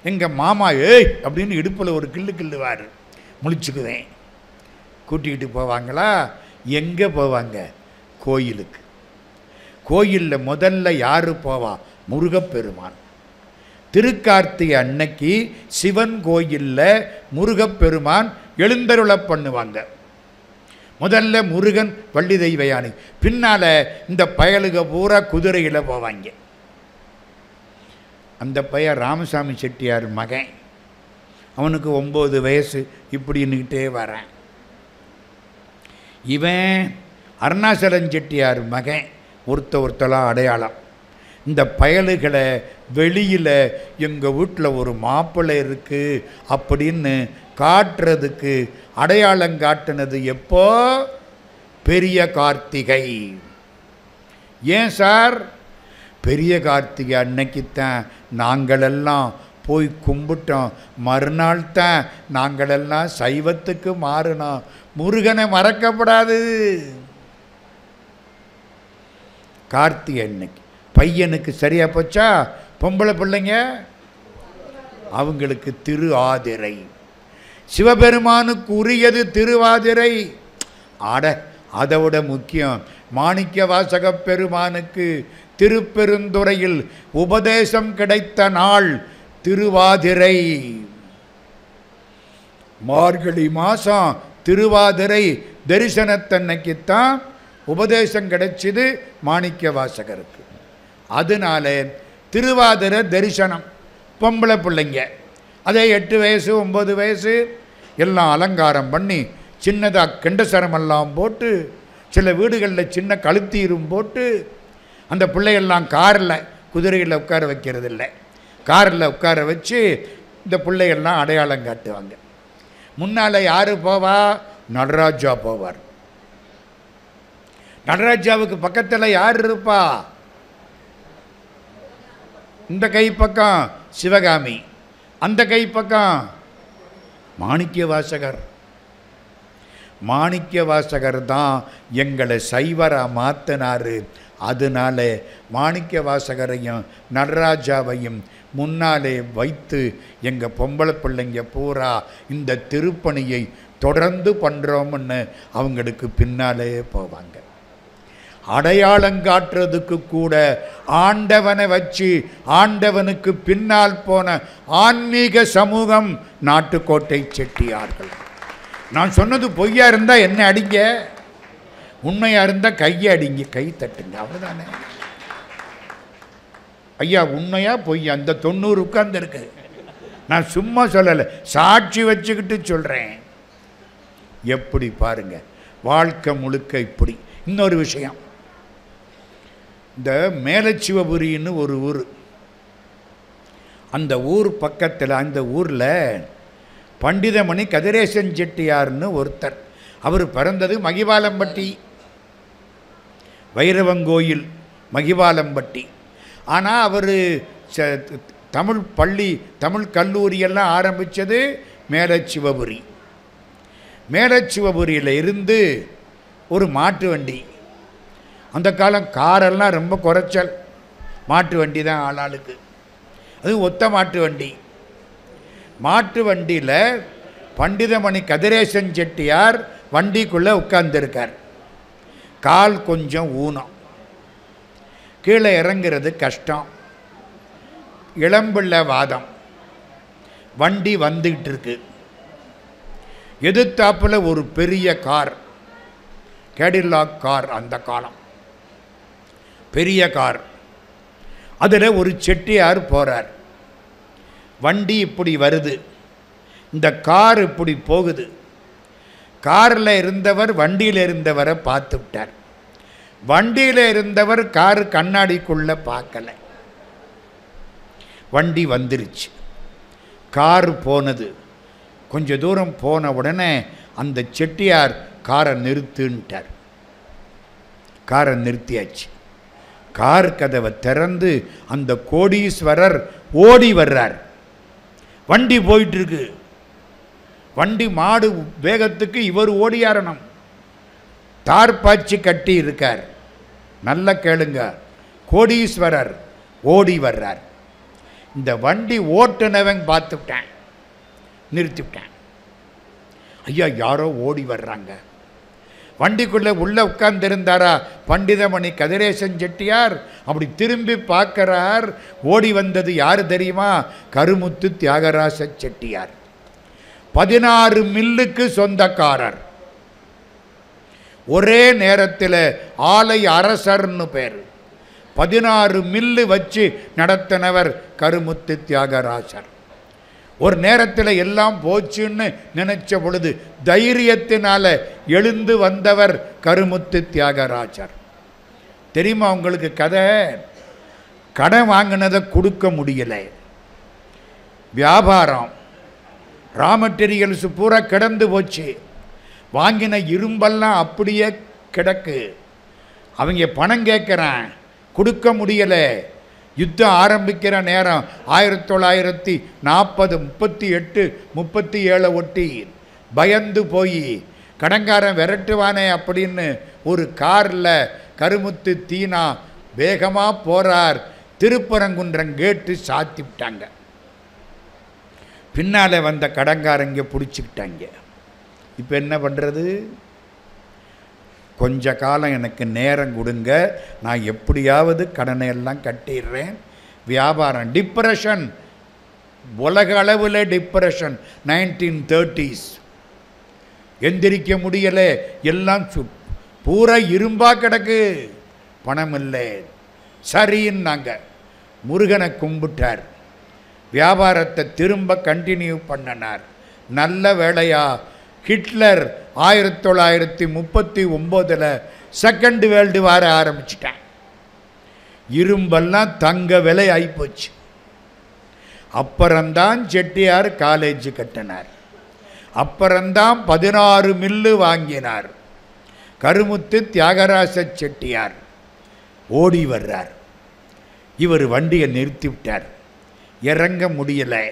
எங்கள் மாமா ஏய் அப்படின்னு இடுப்பில் ஒரு கிள்ளுவார், முழிச்சுக்குவேன். கூட்டிக்கிட்டு போவாங்களா? எங்கே போவாங்க? கோயிலுக்கு. கோயிலில் முதல்ல யார் போவா? முருகப்பெருமான். திருக்கார்த்திகை அன்னைக்கு சிவன் கோயிலில் முருகப்பெருமான் எழுந்தருள பண்ணுவாங்க. முதல்ல முருகன், வள்ளி தெய்வ யானை, பின்னால் இந்த பயலுக பூரா குதிரையில் போவாங்க. அந்த பையன் ராமசாமி செட்டியார் மகன், அவனுக்கு 9 வயசு. இப்படின்னுக்கிட்டே வரேன். இவன் அருணாசலம் செட்டியார் மகன். ஒருத்தலாம் அடையாளம். இந்த பயலுகளை வெளியில் எங்கள் வீட்டில் ஒரு மாப்பிள்ளை இருக்குது அப்படின்னு காட்டுறதுக்கு அடையாளம் காட்டுனது எப்போ? பெரிய கார்த்திகை. ஏன் சார்? பெரிய கார்த்திகை அன்னைக்குத்தான் நாங்களெல்லாம் போய் கும்பிட்டோம். மறுநாள் தான் நாங்களெல்லாம் சைவத்துக்கு மாறினோம். முருகனை மறக்கப்படாது. கார்த்திகை அன்னைக்கு பையனுக்கு சரியா போச்சா? பொம்பளை பிள்ளைங்க அவங்களுக்கு திரு ஆதிரை. சிவபெருமானுக்கு உரியது திருவாதிரை. அதை விட முக்கியம், மாணிக்க வாசக பெருமானுக்கு திருப்பெருந்துறையில் உபதேசம் கிடைத்த நாள் திருவாதிரை. மார்கழி மாதம் திருவாதிரை தரிசனத்தன்னைக்குத்தான் உபதேசம் கிடைச்சிது மாணிக்க வாசகருக்கு. அதனால திருவாதிரை தரிசனம். பொம்பளை பிள்ளைங்க அதே 8 வயசு 9 வயசு எல்லாம் அலங்காரம் பண்ணி சின்னதாக கெண்டசரமெல்லாம் போட்டு, சில வீடுகளில் சின்ன கழுத்தீரும் போட்டு, அந்த பிள்ளைகள்லாம் காரில், குதிரையில் உட்கார வைக்கிறது இல்லை, காரில் உட்கார வச்சு இந்த பிள்ளைகள்லாம் அடையாளம் காட்டுவாங்க. முன்னால் யார் போவா? நடராஜா போவார். நடராஜாவுக்கு பக்கத்தில் யார் இருப்பா? இந்த கை பக்கம் சிவகாமி, அந்த கை பக்கம் மாணிக்க வாசகர். மாணிக்க வாசகர் தான் எங்களை சைவரா மாற்றினார். அதனால மாணிக்க வாசகரையும் நடராஜாவையும் முன்னாலே வைத்து எங்கள் பொம்பளை பிள்ளைங்க பூரா இந்த திருப்பணியை தொடர்ந்து பண்ணுறோம்னு அவங்களுக்கு பின்னாலே போவாங்க. அடையாளங்காட்டுறதுக்கு கூட ஆண்டவனை வச்சு ஆண்டவனுக்கு பின்னால் போன ஆன்மீக சமூகம் நாட்டுக்கோட்டை செட்டியார்கள். நான் சொன்னது பொய்யா இருந்தால் என்ன அடிங்க, உண்மையாக இருந்தால் கையை அடிங்க, கை தட்டுங்க, அவ்வளோதானே. ஐயா உண்மையா பொய்யா? அந்த 90 உட்கார்ந்துருக்கு. நான் சும்மா சொல்லலை, சாட்சி வச்சுக்கிட்டு சொல்கிறேன். எப்படி பாருங்க, வாழ்க்கை முழுக்க இப்படி. இன்னொரு விஷயம், இந்த மேலச்சிவபுரின்னு ஒரு ஊர், அந்த ஊர் பக்கத்தில், அந்த ஊரில் பண்டிதமணி கதிரேசன் செட்டியார்னு ஒருத்தர். அவர் பிறந்தது மகிபாலம்பட்டி, வைரவங்கோயில் மகிபாலம்பட்டி. ஆனால் அவர் தமிழ் பள்ளி, தமிழ் கல்லூரியெல்லாம் ஆரம்பித்தது மேலச்சிவபுரி. மேலச்சிவபுரியில் இருந்து ஒரு மாட்டு வண்டி, அந்த காலம் காரெல்லாம் ரொம்ப குறைச்சல், மாட்டு வண்டி தான் ஆளாளுக்கு, அது ஒத்த மாட்டு வண்டி. மாட்டு வண்டியில் பண்டிதமணி கதிரேசன் செட்டியார் வண்டிக்குள்ளே உட்கார்ந்துருக்கார். கால் கொஞ்சம் ஊனம், கீழே இறங்கிறது கஷ்டம், இளம்பிள்ளை வாதம். வண்டி வந்துக்கிட்டு இருக்கு. எதிர்த்தாப்பில் ஒரு பெரிய கார், கேடிலாக் கார், அந்த காலம் பெரிய கார். அதில் ஒரு செட்டியார் போகிறார். வண்டி இப்படி வருது, இந்த கார் இப்படி போகுது. காரில் இருந்தவர் வண்டியில் இருந்தவரை பார்த்து விட்டார். வண்டியில் இருந்தவர் கார் கண்ணாடிக்குள்ளே பார்க்கலை. வண்டி வந்துருச்சு, கார் போனது. கொஞ்ச தூரம் போன உடனே அந்த செட்டியார் காரை நிறுத்துன்ட்டார். காரை நிறுத்தியாச்சு. கார் கதவை திறந்து அந்த கோடீஸ்வரர் ஓடி வர்றார். வண்டி போயிட்டுருக்கு. வண்டி மாடு வேகத்துக்கு இவர் ஓடியாரணும். தார்பாய்ச்சி கட்டி இருக்கார். நல்ல கேளுங்க, கோடீஸ்வரர் ஓடி வர்றார். இந்த வண்டி ஓட்டுனவன் பார்த்துவிட்டேன், நிறுத்திவிட்டேன். ஐயா யாரோ ஓடி வர்றாங்க. வண்டிக்குள்ளே உள்ளே உட்கார்ந்திருந்தாரா பண்டிதமணி கதிரேசன் செட்டியார். அப்படி திரும்பி பார்க்கிறார். ஓடி வந்தது யார் தெரியுமா? கருமுத்து தியாகராச செட்டியார். 16 மில்லுக்கு சொந்தக்காரர். ஒரே நேரத்தில் ஆலை அரசர்னு பேர். 16 மில்லு வச்சு நடத்தினவர் கருமுத்து தியாகராசர். ஒரு நேரத்தில் எல்லாம் போச்சுன்னு நினைச்ச பொழுது தைரியத்தினால எழுந்து வந்தவர் கருமுத்து தியாகராஜர். தெரியுமா உங்களுக்கு கதை? கடன் வாங்கினதை கொடுக்க முடியல, வியாபாரம் ரா மெட்டீரியல்ஸ் பூரா கிடந்து போச்சு. வாங்கின இரும்பெல்லாம் அப்படியே கிடக்கு. அவங்க பணம் கேட்குறான், கொடுக்க முடியலை. யுத்தம் ஆரம்பிக்கிற நேரம் 1940, 38, 37 ஒட்டி பயந்து போய் கடங்காரன் விரட்டுவானே அப்படின்னு ஒரு காரில் கருமுத்து தீனா வேகமாக போகிறார். திருப்பரங்குன்றம் கேட்டு சாத்தி விட்டாங்க. பின்னால் வந்த கடங்காரங்க பிடிச்சிக்கிட்டாங்க. இப்போ என்ன பண்ணுறது? கொஞ்ச காலம் எனக்கு நேரம் கொடுங்க, நான் எப்படியாவது கடனை எல்லாம் கட்டிடுறேன். வியாபாரம் டிப்ரெஷன், உலக அளவில் டிப்ரெஷன். 1930s எந்திரிக்க முடியலை, எல்லாம் பூரா இரும்பா கிடக்கு, பணம் இல்லை. சரின்னாங்க. முருகனை கும்பிட்டார். வியாபாரத்தை திரும்ப கண்டினியூ பண்ணினார். நல்ல வேளையா ஹிட்லர் 1939 செகண்ட் வேர்ல்டு வார ஆரம்பிச்சிட்டேன். இரும்பெல்லாம் தங்க விலை ஆகிப்போச்சு. அப்புறம்தான் செட்டியார் காலேஜ் கட்டினார். அப்புறம்தான் 16 மில்லு வாங்கினார். கருமுத்து தியாகராச செட்டியார் ஓடி வர்றார். இவர் வண்டியை நிறுத்தி விட்டார். இறங்க முடியலை.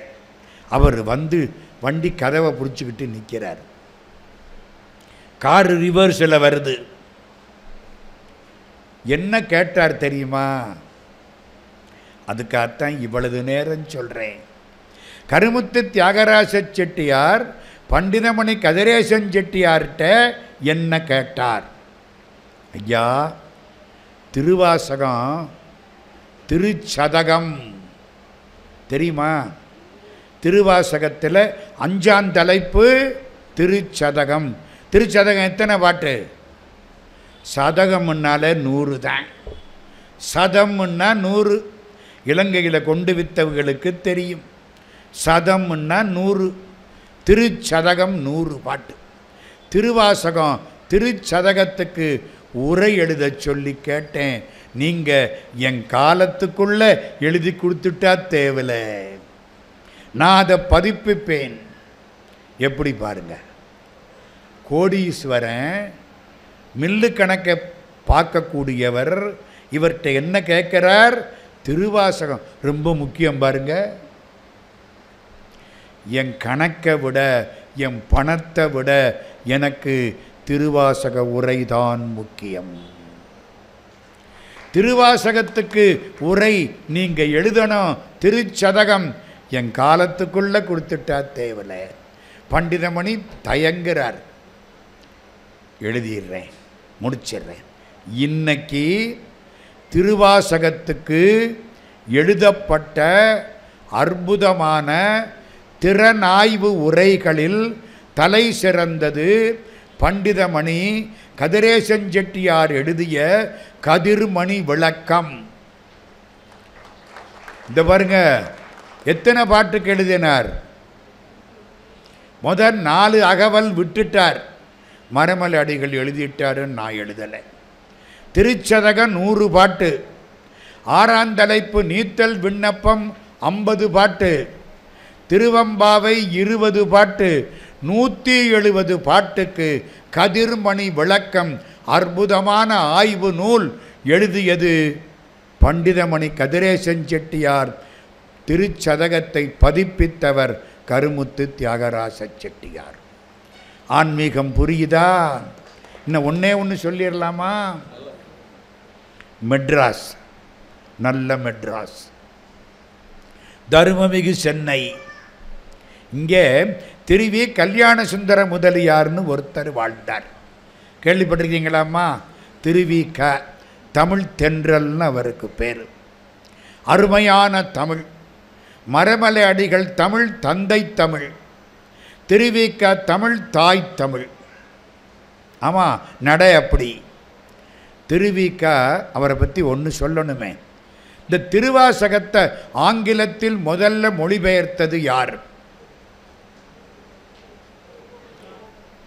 அவர் வந்து வண்டி கதவை பிடிச்சிக்கிட்டு நிற்கிறார். காரு ரிவர்ஸில் வருது. என்ன கேட்டார் தெரியுமா? அதுக்காகத்தான் இவ்வளவு நேரம் சொல்கிறேன். கருமுத்து தியாகராச செட்டியார் பண்டிதமணி கதிரேசன் செட்டியார்கிட்ட என்ன கேட்டார்? ஐயா, திருவாசகம் திருச்சதகம் தெரியுமா? திருவாசகத்தில் 5ஆம் தலைப்பு திருச்சதகம். திருச்சதகம் எத்தனை பாட்டு? சதகம்னால 100 தான். சதம்னா 100. இலங்கையில் கொண்டு வித்தவர்களுக்கு தெரியும். சதம்னா 100. திருச்சதகம் 100 பாட்டு. திருவாசகம் திருச்சதகத்துக்கு உரை எழுத சொல்லி கேட்டேன். நீங்கள் என் காலத்துக்குள்ள எழுதி கொடுத்துட்டா தேவலை, நான் அதை பதிப்பிப்பேன். எப்படி பாருங்க, கோடீஸ்வரன் மில்லு கணக்கை பார்க்கக்கூடியவர் இவர்கிட்ட என்ன கேட்கிறார்? திருவாசகம் ரொம்ப முக்கியம் பாருங்க. என் கணக்கை விட என் பணத்தை விட எனக்கு திருவாசக உரைதான் முக்கியம். திருவாசகத்துக்கு உரை நீங்க எழுதணும். திருச்சதகம் என் காலத்துக்குள்ள கொடுத்துட்டா தேவலை. பண்டிதமணி தயங்குறார். எழுதிடுறேன், முடிச்சிடுறேன். இன்னைக்கு திருவாசகத்துக்கு எழுதப்பட்ட அற்புதமான திறனாய்வு உரைகளில் தலை சிறந்தது பண்டிதமணி கதிரேசன் செட்டியார் எழுதிய கதிர்மணி விளக்கம். இந்த பாருங்க, எத்தனை பாட்டுக்கு எழுதினார்? முதல் 4 அகவல் விட்டுட்டார். மரமலை அடிகள் எழுதிட்டாரு, நான் எழுதலை. திருச்சதகம் 100 பாட்டு. 6ஆம் தலைப்பு நீத்தல் விண்ணப்பம் 50 பாட்டு. திருவம்பாவை 20 பாட்டு. 170 பாட்டுக்கு கதிர்மணி விளக்கம் அற்புதமான ஆய்வு நூல் எழுதியது பண்டிதமணி கதிரேசன் செட்டியார். திருச்சதகத்தை பதிப்பித்தவர் கருமுத்து தியாகராச செட்டியார். ஆன்மீகம் புரியுதா? இன்னும் ஒன்று சொல்லிடலாமா? மெட்ராஸ், நல்ல மெட்ராஸ், தருமமிகு சென்னை. இங்கே திருவி கல்யாண சுந்தர முதலியார்னு ஒருத்தர் வாழ்ந்தார். கேள்விப்பட்டிருக்கீங்களாம்மா? திருவி க தமிழ் தென்றல்னு அவருக்கு பேர். அருமையான தமிழ். மரமலை அடிகள் தமிழ் தந்தை தமிழ். திருவிக்க தமிழ் தாய் தமிழ். ஆமாம், நடை அப்படி. திருவிக்க அவரை பற்றி ஒன்று சொல்லணுமே. இந்த திருவாசகத்தை ஆங்கிலத்தில் முதல்ல மொழிபெயர்த்தது யார்?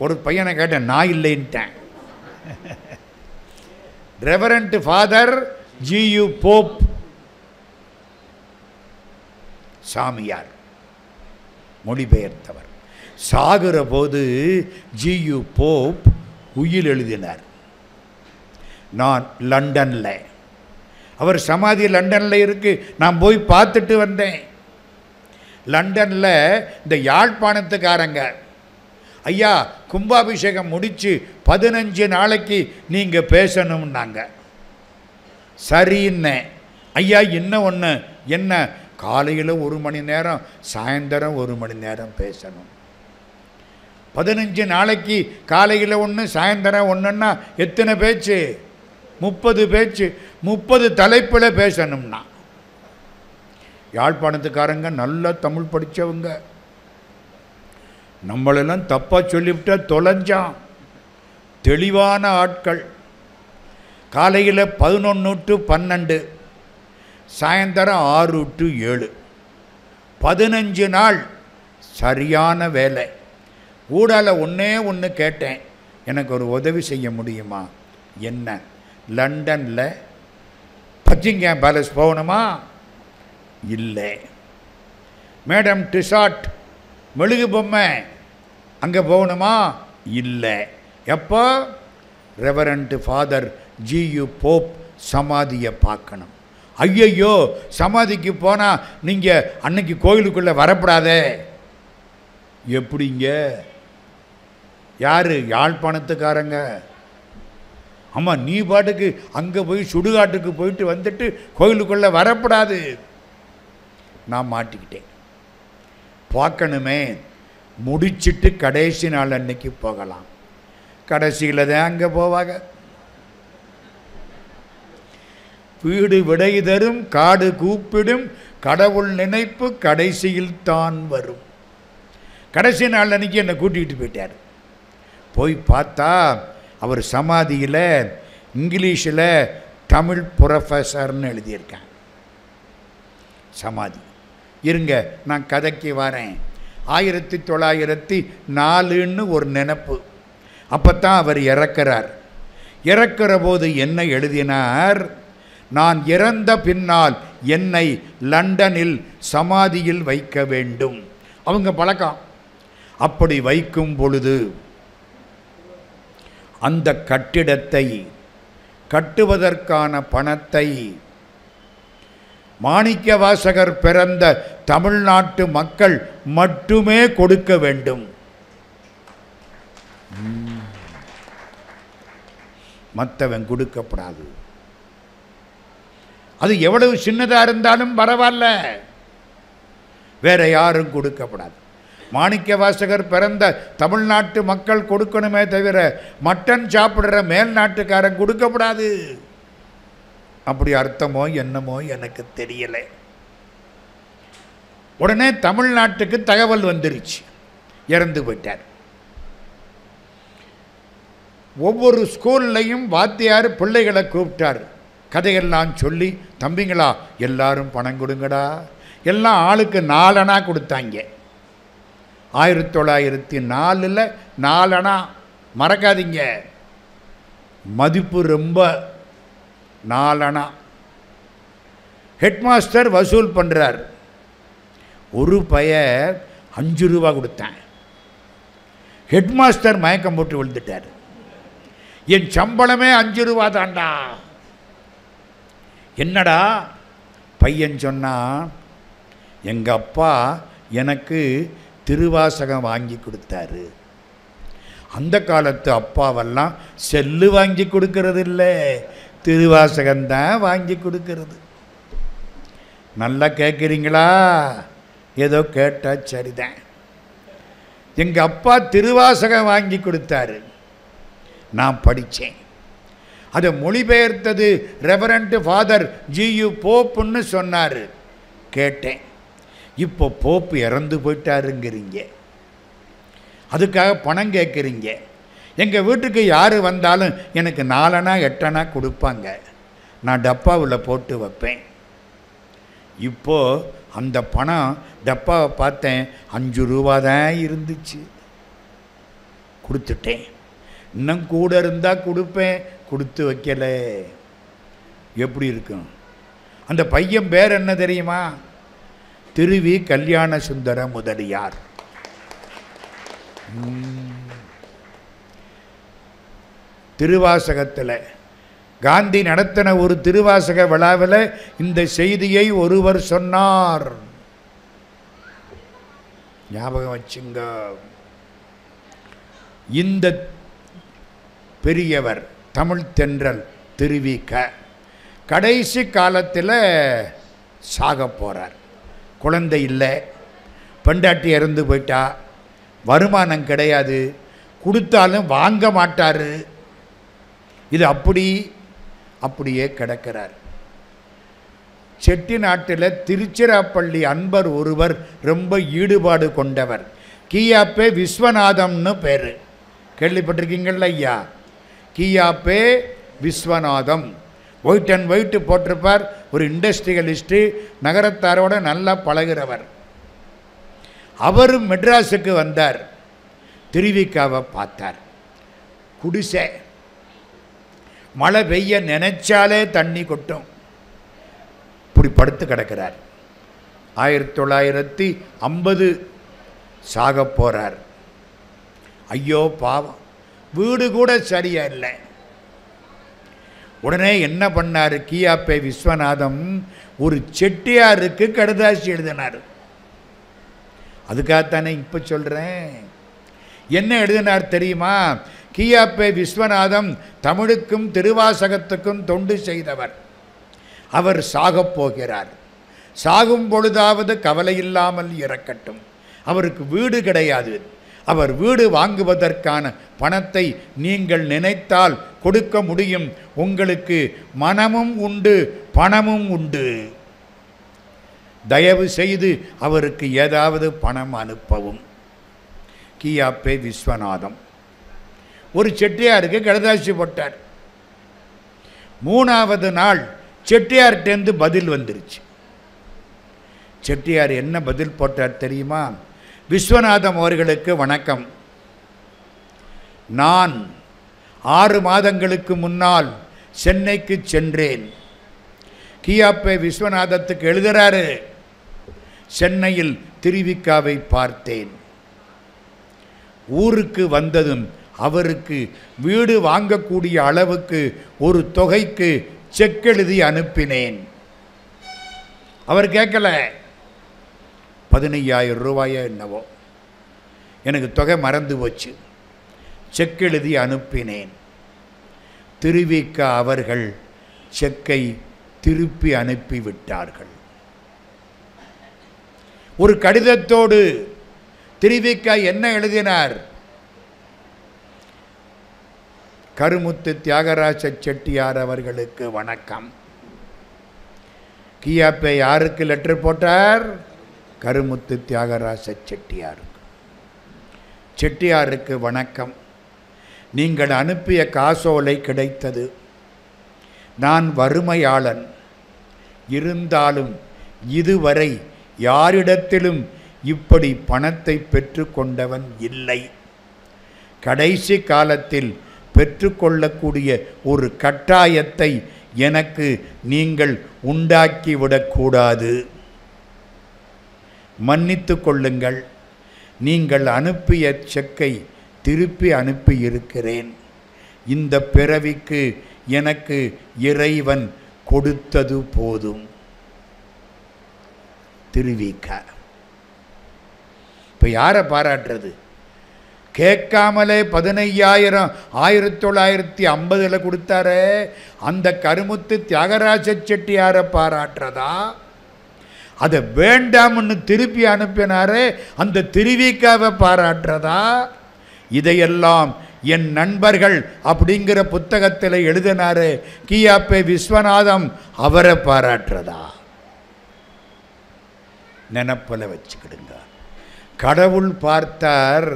ஒரு பையனை கேட்டேன், நான் இல்லைன்ட்டேன். ரெவரண்ட் ஃபாதர் ஜியு போப் சாமியார் மொழிபெயர்த்தவர். சாகிற போது ஜியு போப் உயில் எழுதினார். நான் லண்டனில், அவர் சமாதி லண்டனில் இருக்கு, நான் போய் பார்த்துட்டு வந்தேன். லண்டனில் இந்த யாழ்ப்பாணத்துக்காரங்க, ஐயா கும்பாபிஷேகம் முடித்து 15 நாளைக்கு நீங்கள் பேசணும்னாங்க. சரின்னு. ஐயா இன்னும் ஒன்று, என்ன? காலையில் 1 மணி நேரம், சாயந்தரம் 1 மணி நேரம் பேசணும். 15 நாளைக்கு காலையில் 1, சாயந்தரம் 1ன்னா எத்தனை பேச்சு? 30 பேச்சு. 30 தலைப்பில் பேசணும்னா. யாழ்ப்பாணத்துக்காரங்க நல்லா தமிழ் படித்தவங்க. நம்மளெல்லாம் தப்பாக சொல்லிவிட்டா தொலைஞ்சான். தெளிவான ஆட்கள். காலையில் 11 to 12, சாயந்தரம் 6 to 7, 15 நாள் சரியான வேலை. ஊடால ஒன்று கேட்டேன், எனக்கு ஒரு உதவி செய்ய முடியுமா? என்ன? லண்டனில் பக்கிங்ஹாம் பேலஸ் போகணுமா? இல்லை. மேடம் டிசாட் மெழுகு பொம்மை அங்கே போகணுமா? இல்லை. எப்போ? ரெவரண்ட் ஃபாதர் ஜியு போப் சமாதியை பார்க்கணும். ஐயையோ, சமாதிக்கு போனால் நீங்கள் அன்னைக்கு கோயிலுக்குள்ளே வரப்படாதே. எப்படிங்க? யார்? யாழ்ப்பாணத்துக்காரங்க. அம்மா நீ பாட்டுக்கு அங்கே போய் சுடுகாட்டுக்கு போயிட்டு வந்துட்டு கோயிலுக்குள்ளே வரப்படாது. நான் மாட்டிக்கிட்டேன். பார்க்கணுமே, முடிச்சிட்டு கடைசி நாள் அன்னைக்கு போகலாம். கடைசியில் தான் அங்கே போவாங்க. வீடு விடை தரும், காடு கூப்பிடும், கடவுள் நினைப்பு கடைசியில் தான் வரும். கடைசி நாள் அன்னைக்கு என்னை கூட்டிகிட்டு போயிட்டார். போய் பார்த்தா அவர் சமாதியில் இங்கிலீஷில் தமிழ் புரொஃபஸர்னு எழுதியிருக்கேன். சமாதி இருங்க, நான் கதைக்கு வரேன். 1904 ஒரு நினப்பு. அப்போ தான் அவர் இறக்கிறார். இறக்கிற போது என்ன எழுதினார்? நான் இறந்த பின்னால் என்னை லண்டனில் சமாதியில் வைக்க வேண்டும். அவங்க பழக்கம். அப்படி வைக்கும் பொழுது அந்த கட்டிடத்தை கட்டுவதற்கான பணத்தை மாணிக்கவாசகர் பிறந்த தமிழ்நாட்டு மக்கள் மட்டுமே கொடுக்க வேண்டும். மற்றவன் கொடுக்கப்படாது. அது எவ்வளவு சின்னதாக இருந்தாலும் பரவாயில்ல, வேற யாரும் கொடுக்கப்படாது. மாணிக்கவாசகர் பிறந்த தமிழ்நாட்டு மக்கள் கொடுக்கணுமே தவிர மட்டன் சாப்பிடுற மேல் நாட்டுக்காரன் கொடுக்கப்படாது. அப்படி அர்த்தமோ என்னமோ எனக்கு தெரியலை. உடனே தமிழ்நாட்டுக்கு தகவல் வந்துருச்சு, இறந்து போயிட்டார். ஒவ்வொரு ஸ்கூல்லையும் வாத்தியார் பிள்ளைகளை கூப்பிட்டார். கதையெல்லாம் சொல்லி, தம்பிங்களா எல்லாரும் பணம் கொடுங்கடா. எல்லாம் ஆளுக்கு 4 அணா கொடுத்தாங்க. 1904 4 அணா, மறக்காதீங்க, மதிப்பு ரொம்ப. 4 அணா. ஹெட்மாஸ்டர் வசூல் பண்ணுறார். ஒரு பையன் 5 ரூபா கொடுத்தேன். ஹெட்மாஸ்டர் மயக்கம் போட்டு விழுந்துட்டார். என் சம்பளமே 5 ரூபா தாண்டா. என்னடா? பையன் சொன்னா, எங்கள் அப்பா எனக்கு திருவாசகம் வாங்கி கொடுத்தாரு. அந்த காலத்து அப்பாவெல்லாம் செல்லு வாங்கி கொடுக்கறது இல்லை, திருவாசகம்தான் வாங்கி கொடுக்கறது. நல்லா கேட்குறீங்களா? ஏதோ கேட்டால் சரிதான். எங்கள் அப்பா திருவாசகம் வாங்கி கொடுத்தாரு, நான் படித்தேன். அதை மொழிபெயர்த்தது ரெவரண்ட் ஃபாதர் ஜியு போப்புன்னு சொன்னார், கேட்டேன். இப்போ போப்பு இறந்து போயிட்டாருங்கிறீங்க, அதுக்காக பணம் கேட்குறீங்க. எங்கள் வீட்டுக்கு யார் வந்தாலும் எனக்கு 4 அணா 8 அணா கொடுப்பாங்க, நான் டப்பாவில் போட்டு வைப்பேன். இப்போது அந்த பணம் டப்பாவை பார்த்தேன், 5 ரூபா தான் இருந்துச்சு, கொடுத்துட்டேன். இன்னும் கூட இருந்தால் கொடுப்பேன், கொடுத்து வைக்கல. எப்படி இருக்கும்? அந்த பையன் பேர் என்ன தெரியுமா? திருவி கல்யாண சுந்தர முதலியார். திருவாசகத்தில் காந்தி நடத்தின ஒரு திருவாசக விழாவில் இந்த செய்தியை ஒருவர் சொன்னார். ஞாபகம் வச்சுங்க. இந்த பெரியவர் தமிழ் தென்றல் திருவிக்க கடைசி காலத்தில் சாக போகிறார். குழந்தை இல்லை, பெண்டாட்டி இறந்து போயிட்டா, வருமானம் கிடையாது, கொடுத்தாலும் வாங்க மாட்டார். இது அப்படியே கிடக்கிறார். செட்டிநாட்டில் திருச்சிராப்பள்ளி அன்பர் ஒருவர் ரொம்ப ஈடுபாடு கொண்டவர். கியாப்பே விஸ்வநாதம்னு பேர். கேள்விப்பட்டிருக்கீங்களா ஐயா? கியாப்பே விஸ்வநாதம். ஒயிட் அண்ட் ஒயிட்டு போட்டிருப்பார். ஒரு இண்டஸ்ட்ரியலிஸ்ட்டு, நகரத்தாரோட நல்லா பழகிறவர். அவரும் மெட்ராஸுக்கு வந்தார். திருவிக்காவை பார்த்தார். குடிசை, மழை பெய்ய நினைச்சாலே தண்ணி கொட்டும். இப்படி படுத்து கிடக்கிறார். 1950 சாக போகிறார். ஐயோ பாவம், வீடு கூட சரியா இல்லை. உடனே என்ன பண்ணார்? கியாப்பே விஸ்வநாதம் ஒரு செட்டியாருக்கு கடுதாசி எழுதினார். அதுக்காகத்தானே இப்போ சொல்கிறேன். என்ன எழுதினார் தெரியுமா? கியாப்பே விஸ்வநாதம் தமிழுக்கும் திருவாசகத்துக்கும் தொண்டு செய்தவர். அவர் சாகப் போகிறார். சாகும் பொழுதாவது கவலை இல்லாமல் இறக்கட்டும். அவருக்கு வீடு கிடையாது. அவர் வீடு வாங்குவதற்கான பணத்தை நீங்கள் நினைத்தால் கொடுக்க முடியும். உங்களுக்கு மனமும் உண்டு, பணமும் உண்டு. தயவு செய்து அவருக்கு ஏதாவது பணம் அனுப்பவும். கியாப்பே விஸ்வநாதம் ஒரு செட்டியாருக்கு கடுதாசி போட்டார். 3வது நாள் செட்டியார்கிட்டேருந்து பதில் வந்துருச்சு. செட்டியார் என்ன பதில் போட்டார் தெரியுமா? விஸ்வநாதம் அவர்களுக்கு வணக்கம். நான் 6 மாதங்களுக்கு முன்னால் சென்னைக்கு சென்றேன். கியாப்பே விஸ்வநாதத்துக்கு எழுதுறாரு, சென்னையில் திருவிக்காவை பார்த்தேன். ஊருக்கு வந்ததும் அவருக்கு வீடு வாங்கக்கூடிய அளவுக்கு ஒரு தொகைக்கு செக் எழுதி அனுப்பினேன். அவர் கேட்கல, 15,000 ரூபாயோ என்னவோ, எனக்கு தொகை மறந்து போச்சு. செக் எழுதி அனுப்பினேன். திருவிக்கா அவர்கள் செக்கை திருப்பி அனுப்பிவிட்டார்கள். ஒரு கடிதத்தோடு திருவிக்கா என்ன எழுதினார்? கருமுத்து தியாகராஜ செட்டியார் அவர்களுக்கு வணக்கம். கியாப்பே யாருக்கு லெட்டர் போட்டார்? கருமுத்து தியாகராஜ செட்டியாருக்கு. செட்டியாருக்கு வணக்கம். நீங்கள் அனுப்பிய காசோலை கிடைத்தது. நான் வறுமையாளன். இருந்தாலும் இதுவரை யாரிடத்திலும் இப்படி பணத்தை பெற்று கொண்டவன் இல்லை. கடைசி காலத்தில் பெற்றுக்கொள்ளக்கூடிய ஒரு கட்டாயத்தை எனக்கு நீங்கள் உண்டாக்கிவிடக்கூடாது. மன்னித்து கொள்ளுங்கள். நீங்கள் அனுப்பிய செக்கை திருப்பி அனுப்பியிருக்கிறேன். இந்த பிறவிக்கு எனக்கு இறைவன் கொடுத்தது போதும். திருவிக்கா இப்போ யாரை பாராட்டுறது? கேட்காமலே 15,000 1950 கொடுத்தாரு. அந்த கருமுத்து தியாகராஜ செட்டியாரை பாராட்டுறதா? அதை வேண்டாம்னு திருப்பி அனுப்பினாரே அந்த திருவிக்காவை பாராட்டுறதா? இதையெல்லாம் என் நண்பர்கள் அப்படிங்கிற புத்தகத்தில் எழுதினாரு கியாப்பே விஸ்வநாதம், அவரை பாராட்டுறதா? நினப்பில் வச்சுக்கிடுங்க. கடவுள் பார்த்தார்.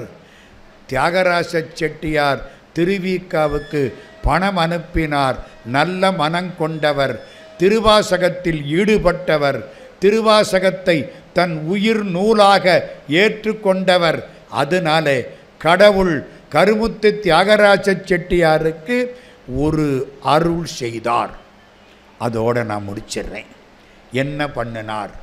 தியாகராஜ செட்டியார் திருவிக்காவுக்கு பணம் அனுப்பினார். நல்ல மனம் கொண்டவர், திருவாசகத்தில் ஈடுபட்டவர், திருவாசகத்தை தன் உயிர் நூலாக ஏற்றுக்கொண்டவர். அதனாலே கடவுள் கருமுத்து தியாகராஜ செட்டியாருக்கு ஒரு அருள் செய்தார். அதோடு நான் முடிச்சிடுறேன். என்ன பண்ணினார்?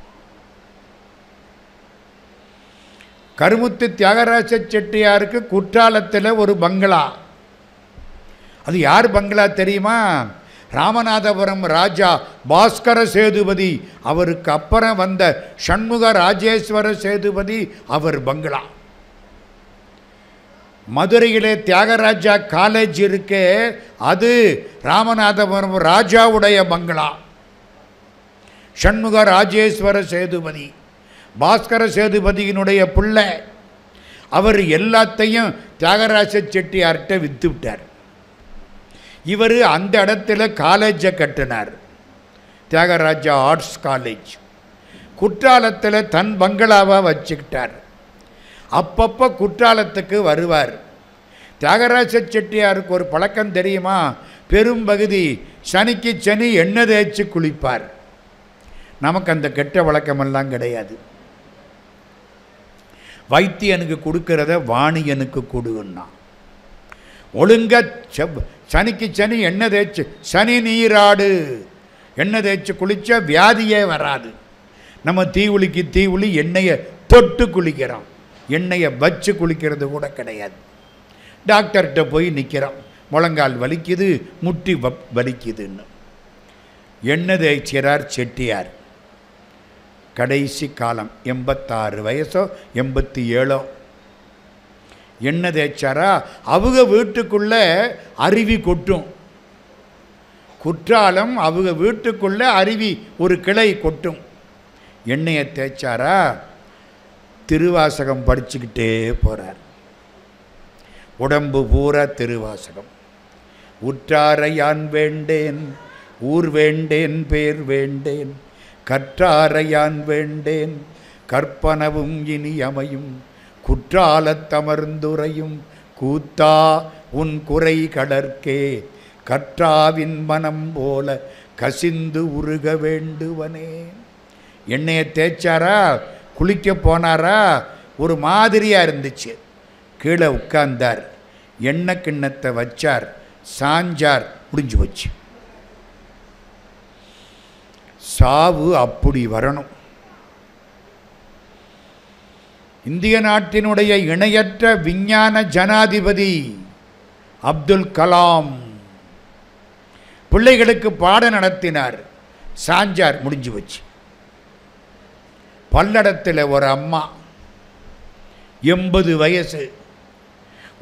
கருமுத்து தியாகராஜ செட்டியாருக்கு குற்றாலத்தில் ஒரு பங்களா. அது யார் பங்களா தெரியுமா? ராமநாதபுரம் ராஜா பாஸ்கர சேதுபதி, அவருக்கு அப்புறம் வந்த சண்முக ராஜேஸ்வர சேதுபதி அவர் பங்களா. மதுரையிலே தியாகராஜா காலேஜ் இருக்கே, அது ராமநாதபுரம் ராஜாவுடைய பங்களா. சண்முக ராஜேஸ்வர சேதுபதி பாஸ்கர சேதுபதியினுடைய பிள்ளை. அவர் எல்லாத்தையும் தியாகராஜ செட்டியார்கிட்ட விற்று விட்டார். இவர் அந்த இடத்துல காலேஜை கட்டினார், தியாகராஜா ஆர்ட்ஸ் காலேஜ். குற்றாலத்தில் தன் பங்களாவாக வச்சுக்கிட்டார். அப்பப்போ குற்றாலத்துக்கு வருவார். தியாகராஜ செட்டியாருக்கு ஒரு பழக்கம் தெரியுமா? பெரும்பகுதி சனிக்கு சனி எண்ணெய் தேய்ச்சி குளிப்பார். நமக்கு அந்த கெட்ட வழக்கமெல்லாம் கிடையாது. வைத்தியனுக்கு கொடுக்கிறத வாணியனுக்கு கொடுன்னா ஒழுங்க சனிக்கு சனி எண்ணெய் தேய்ச்சி, சனி நீராடு, எண்ணெய் தேய்ச்சி குளித்தா வியாதியே வராது. நம்ம தீவுளிக்கு தீவுளி எண்ணெயை தொட்டு குளிக்கிறோம், எண்ணெயை வச்சு குளிக்கிறது கூட கிடையாது. டாக்டர்கிட்ட போய் நிற்கிறோம், முழங்கால் வலிக்குது, முட்டி வலிக்குதுன்னு. எண்ணெய் தேய்ச்சிறார் செட்டியார். கடைசி காலம் 86 வயசோ 87. எண்ணெய் தேய்ச்சாரா, அவங்க வீட்டுக்குள்ள அருவி கொட்டும். குற்றாலம் அவங்க வீட்டுக்குள்ள அருவி ஒரு கிளை கொட்டும். எண்ணெயை தேய்ச்சாரா, திருவாசகம் படிச்சுக்கிட்டே போகிறார். உடம்பு பூரா திருவாசகம். உற்றாரை யான் வேண்டேன், ஊர் வேண்டேன், பேர் வேண்டேன், கற்றாரை யான் வேண்டேன், கற்பனவும் இனி அமையும், குற்றாலத்தமர்ந்துரையும் கூத்தா உன் குறை கடற்கே, கற்றாவின் மனம் போல கசிந்து உருக வேண்டுவனே. எண்ணெயை தேய்ச்சாரா, குளிக்க போனாரா, ஒரு மாதிரியாக இருந்துச்சு. கீழே உட்கார்ந்தார், எண்ணெய் கிண்ணத்தை வச்சார், சாஞ்சார், முடிஞ்சு வச்சு. சாவு அப்படி வரணும். இந்திய நாட்டினுடைய இணையற்ற விஞ்ஞான ஜனாதிபதி அப்துல் கலாம் பிள்ளைகளுக்கு பாடம் நடத்தினார். சாஞ்சார், முடிஞ்சு வச்சு. பல்லடத்தில் ஒரு அம்மா 80 வயசு,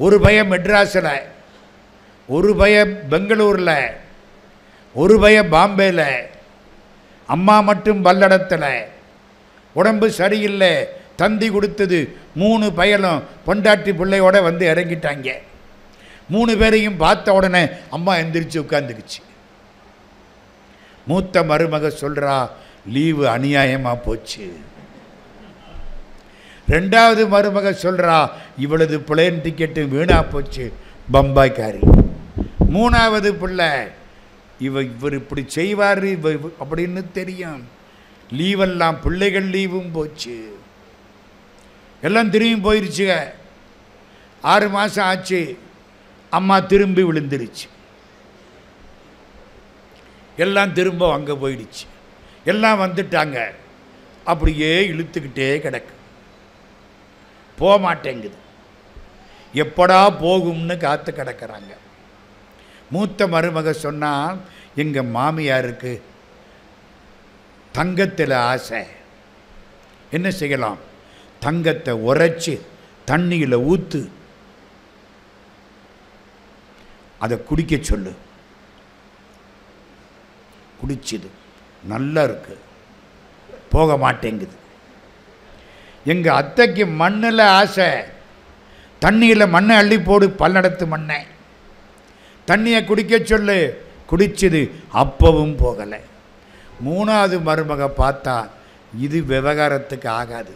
ஒரு பையன் மெட்ராஸில், ஒரு பையன் பெங்களூரில், ஒரு பையன் பாம்பேயில், அம்மா மட்டும் பல்லடத்தில். உடம்பு சரியில்லை, தந்தி கொடுத்தது. 3 பயலும் பொண்டாட்டி பிள்ளையோட வந்து இறங்கிட்டாங்க. 3 பேரையும் பார்த்த உடனே அம்மா எந்திரிச்சு உட்காந்துக்குச்சு. மூத்த மருமக சொல்கிறா, லீவு அநியாயமாக போச்சு. 2வது மருமக சொல்கிறா, இவளது பிளேன் டிக்கெட்டு வீணாக போச்சு, பம்பாய்க்காரி. 3வது பிள்ளை, இவர் இப்படி செய்வார் அப்படின்னு தெரியும், லீவெல்லாம் பிள்ளைகள் லீவும் போச்சு, எல்லாம் திரும்பி போயிடுச்சுங்க. 6 மாதம் ஆச்சு, அம்மா திரும்பி விழுந்துருச்சு. எல்லாம் திரும்ப அங்கே போயிடுச்சு. எல்லாம் வந்துட்டாங்க. அப்படியே இழுத்துக்கிட்டே கிடக்கு, போக மாட்டேங்குது. எப்படா போகும்னு காத்து கிடக்கிறாங்க. மூத்த மருமக சொன்னால், எங்கள் மாமியாருக்கு தங்கத்தில் ஆசை, என்ன செய்யலாம், தங்கத்தை உரைச்சி தண்ணியில் ஊற்று, அதை குடிக்க சொல்லு. குடிச்சுது, நல்லா இருக்கு, போக மாட்டேங்குது. எங்கள் அத்தைக்கு மண்ணில் ஆசை, தண்ணியில் மண்ணை அள்ளி போடு, பல்லடத்து மண்ணை, தண்ணியை குடிக்க சொல்லு, குடிச்சுது, அப்பவும் போகலை. 3வது மருமக பார்த்தா, இது விவகாரத்துக்கு ஆகாது.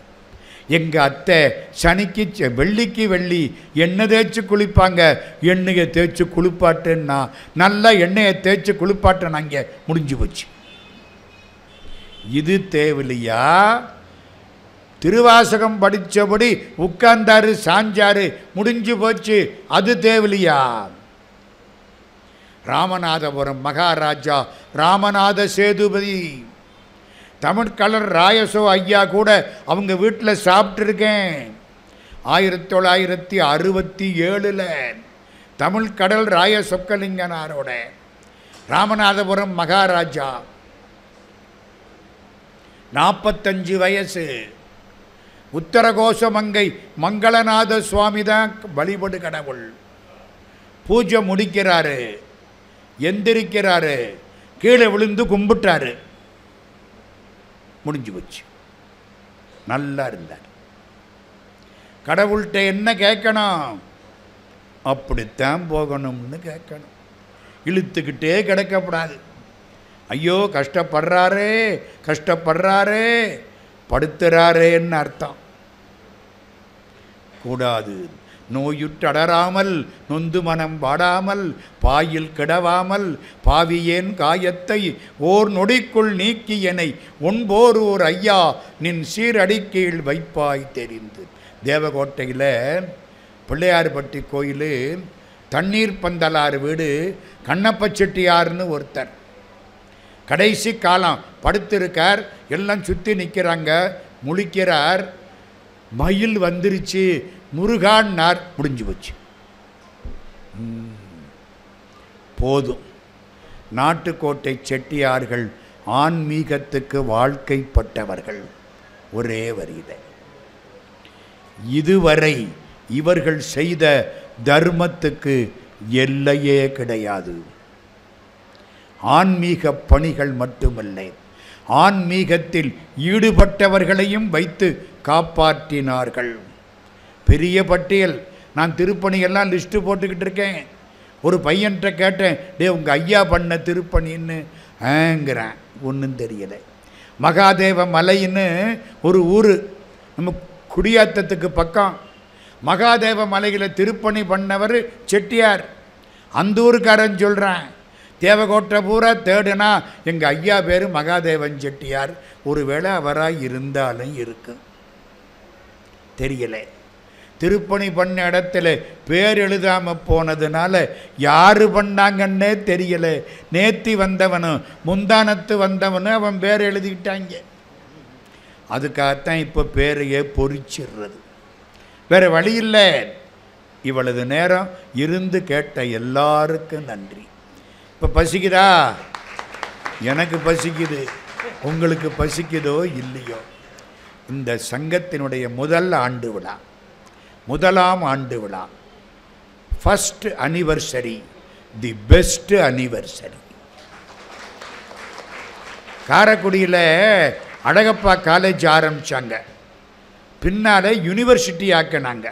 எங்கள் அத்தை சனிக்கு வெள்ளிக்கு வெள்ளி எண்ணெய் தேய்ச்சி குளிப்பாங்க, எண்ணெயை தேய்ச்சி குளிப்பாட்டுன்னா, நல்லா எண்ணெயை தேய்ச்சி குளிப்பாட்டினாங்க, முடிஞ்சு போச்சு. இது தேவையில்லையா? திருவாசகம் படித்தபடி உட்கார்ந்தாரு, சாஞ்சாரு, முடிஞ்சு போச்சு, அது தேவையில்லையா? ராமநாதபுரம் மகாராஜா ராமநாத சேதுபதி, தமிழ்கலர் ராயசோ ஐயா கூட அவங்க வீட்டில் சாப்பிட்ருக்கேன். 1967 தமிழ்கடல் ராய சொக்கலிங்கனாரோட. ராமநாதபுரம் மகாராஜா, 45 வயசு. உத்தரகோசமங்கை மங்களநாத சுவாமி தான் வழிபடு கடவுள். பூஜை முடிக்கிறாரு, எந்திரிக்கிறாரு, கீழே விழுந்து கும்பிட்டாரு, முடிஞ்சு போச்சு, நல்லா இருந்தார். கடவுள்கிட்ட என்ன கேட்கணும்? அப்படித்தான் போகணும்னு கேட்கணும். இழுத்துக்கிட்டே கிடக்கப்படாது. ஐயோ கஷ்டப்படுறாரே கஷ்டப்படுறாரே படுத்துறாரேன்னு அர்த்தம் கூடாது. நோயுற்றடராமல் நொந்து மனம் வாடாமல் பாயில் கிடவாமல் பாவியேன் காயத்தை ஓர் நொடிக்குள் நீக்கி எனை ஒன்போர் ஓர் ஐயா நின் சீரடிக்கீழ் வைப்பாய் தெரிந்து. தேவகோட்டையில் பிள்ளையார்பட்டி கோயில் தண்ணீர் பந்தலாறு வீடு கண்ணப்ப செட்டியார்னு ஒருத்தர். கடைசி காலம் படுத்திருக்கார், எல்லாம் சுற்றி நிற்கிறாங்க, முழிக்கிறார். மயில் வந்துருச்சு, முருகான்னார், முடிஞ்சு போச்சு. போதும். நாட்டுக்கோட்டை செட்டியார்கள் ஆன்மீகத்துக்கு வாழ்க்கைப்பட்டவர்கள். ஒரே வரியில இதுவரை இவர்கள் செய்த தர்மத்துக்கு எல்லையே கிடையாது. ஆன்மீக பணிகள் மட்டுமல்ல, ஆன்மீகத்தில் ஈடுபட்டவர்களையும் வைத்து காப்பாற்றினார்கள். பெரிய பட்டியல். நான் திருப்பணியெல்லாம் லிஸ்ட்டு போட்டுக்கிட்டு இருக்கேன். ஒரு பையன்கிட்ட கேட்டேன், டே உங்கள் ஐயா பண்ண திருப்பணின்னு ஆங்கிறேன். ஒன்றும் தெரியலை. மகாதேவ மலைன்னு ஒரு ஊர் நம்ம குடியாத்தத்துக்கு பக்கம். மகாதேவ மலையில் திருப்பணி பண்ணவர் செட்டியார். அந்த ஊருக்காரன் சொல்கிறான், தேவகோட்டை பூரா தேடுனா எங்கள் ஐயா பேர் மகாதேவன் செட்டியார். ஒருவேளை அவராக இருந்தாலும் இருக்கு, தெரியலை. திருப்பணி பண்ண இடத்துல பேர் எழுதாமல் போனதுனால யார் பண்ணாங்கன்னே தெரியலை. நேத்தி வந்தவனும் முந்தானத்து வந்தவனும் அவன் பேர் எழுதிக்கிட்டாங்க. அதுக்காகத்தான் இப்போ பேரையே பொறிச்சிடுறது. வேறு வழி இல்லை. இவ்வளவு நேரம் இருந்து கேட்ட எல்லாருக்கும் நன்றி. இப்போ பசிக்குதா? எனக்கு பசிக்குது. உங்களுக்கு பசிக்குதோ இல்லையோ? இந்த சங்கத்தினுடைய முதல் ஆண்டு விழா, முதலாம் ஆண்டு விழா, first anniversary, the best anniversary. காரைக்குடியில் அழகப்பா காலேஜ் ஆரம்பித்தாங்க. பின்னால் யூனிவர்சிட்டி ஆக்கினாங்க.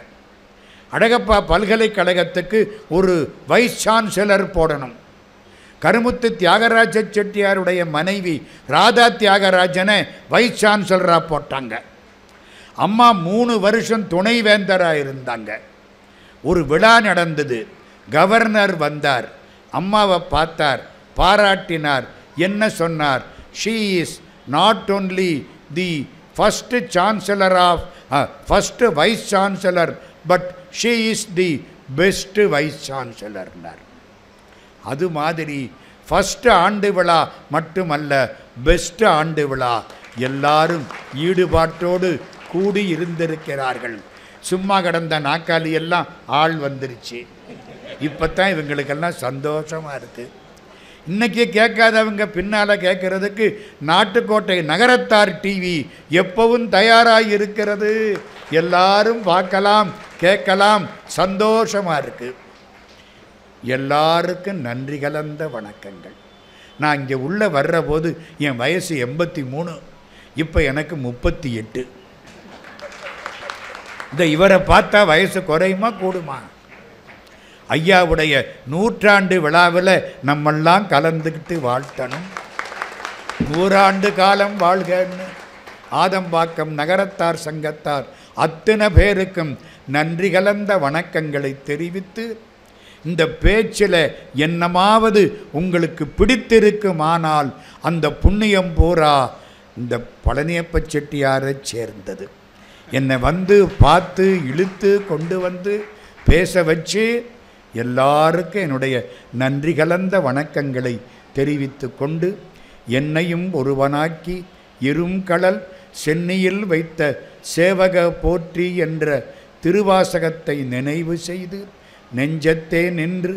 அழகப்பா பல்கலைக்கழகத்துக்கு ஒரு வைஸ் சான்சலர் போடணும். கருமுத்து தியாகராஜ செட்டியாருடைய மனைவி ராதா தியாகராஜனை வைஸ் சான்சலராக போட்டாங்க. அம்மா 3 வருஷம் துணைவேந்தராக இருந்தாங்க. ஒரு விழா நடந்தது. கவர்னர் வந்தார், அம்மாவை பார்த்தார், பாராட்டினார். என்ன சொன்னார்? She is not only the first chancellor of first vice chancellor, but she is the best vice சான்சலர்னார். அது மாதிரி ஃபஸ்ட்டு ஆண்டு விழா மட்டுமல்ல, பெஸ்ட் ஆண்டு விழா. எல்லாரும் ஈடுபாட்டோடு கூடி இருந்திருக்கிறார்கள். சும்மா கடந்த நாக்காளி எல்லாம் ஆள் வந்துருச்சு. இப்போ தான் இவங்களுக்கெல்லாம் சந்தோஷமாக இருக்குது. இன்றைக்கி கேட்காதவங்க பின்னால் கேட்குறதுக்கு நாட்டுக்கோட்டை நகரத்தார் டிவி எப்பவும் தயாராக இருக்கிறது. எல்லாரும் பார்க்கலாம், கேட்கலாம். சந்தோஷமாக இருக்குது. எல்லாருக்கும் நன்றி கலந்த வணக்கங்கள். நான் இங்கே உள்ளே வர்ற போது என் வயசு 83, இப்போ எனக்கு 38. இந்த இவரை பார்த்தா வயசு குறையுமா கூடுமா? ஐயாவுடைய 100ஆண்டு விழாவில் நம்மெல்லாம் கலந்துக்கிட்டு வாழ்த்தணும். 100 ஆண்டு காலம் வாழ்கன்னு ஆதம்பாக்கம் நகரத்தார் சங்கத்தார் அத்தனை பேருக்கும் நன்றி கலந்த வணக்கங்களை தெரிவித்து, இந்த பேச்சில் என்னமாவது உங்களுக்கு பிடித்திருக்குமானால் அந்த புண்ணியம் பூரா இந்த பழனியப்ப செட்டியாரை சேர்ந்தது. என்னை வந்து பார்த்து இழுத்து கொண்டு வந்து பேச வச்சு எல்லாருக்கும் என்னுடைய நன்றி கலந்த வணக்கங்களை தெரிவித்து கொண்டு, என்னையும் ஒருவனாக்கி இருங்கடல் சென்னியில் வைத்த சேவக போற்றி என்ற திருவாசகத்தை நினைவு செய்து, நெஞ்சத்தே நின்று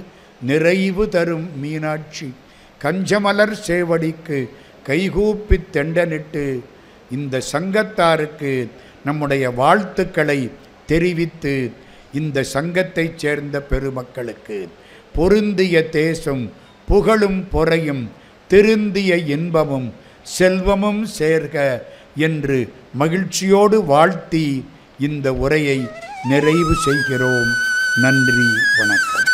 நிறைவு தரும் மீனாட்சி கஞ்சமலர் சேவடிக்கு கைகூப்பித் தெண்டனிட்டு இந்த சங்கத்தாருக்கு நம்முடைய வாழ்த்துக்களை தெரிவித்து, இந்த சங்கத்தைச் சேர்ந்த பெருமக்களுக்கு பொருந்திய தேசம் புகழும் பொறையும் திருந்திய இன்பமும் செல்வமும் சேர்க என்று மகிழ்ச்சியோடு வாழ்த்தி இந்த உரையை நிறைவு செய்கிறோம். நன்றி, வணக்கம்.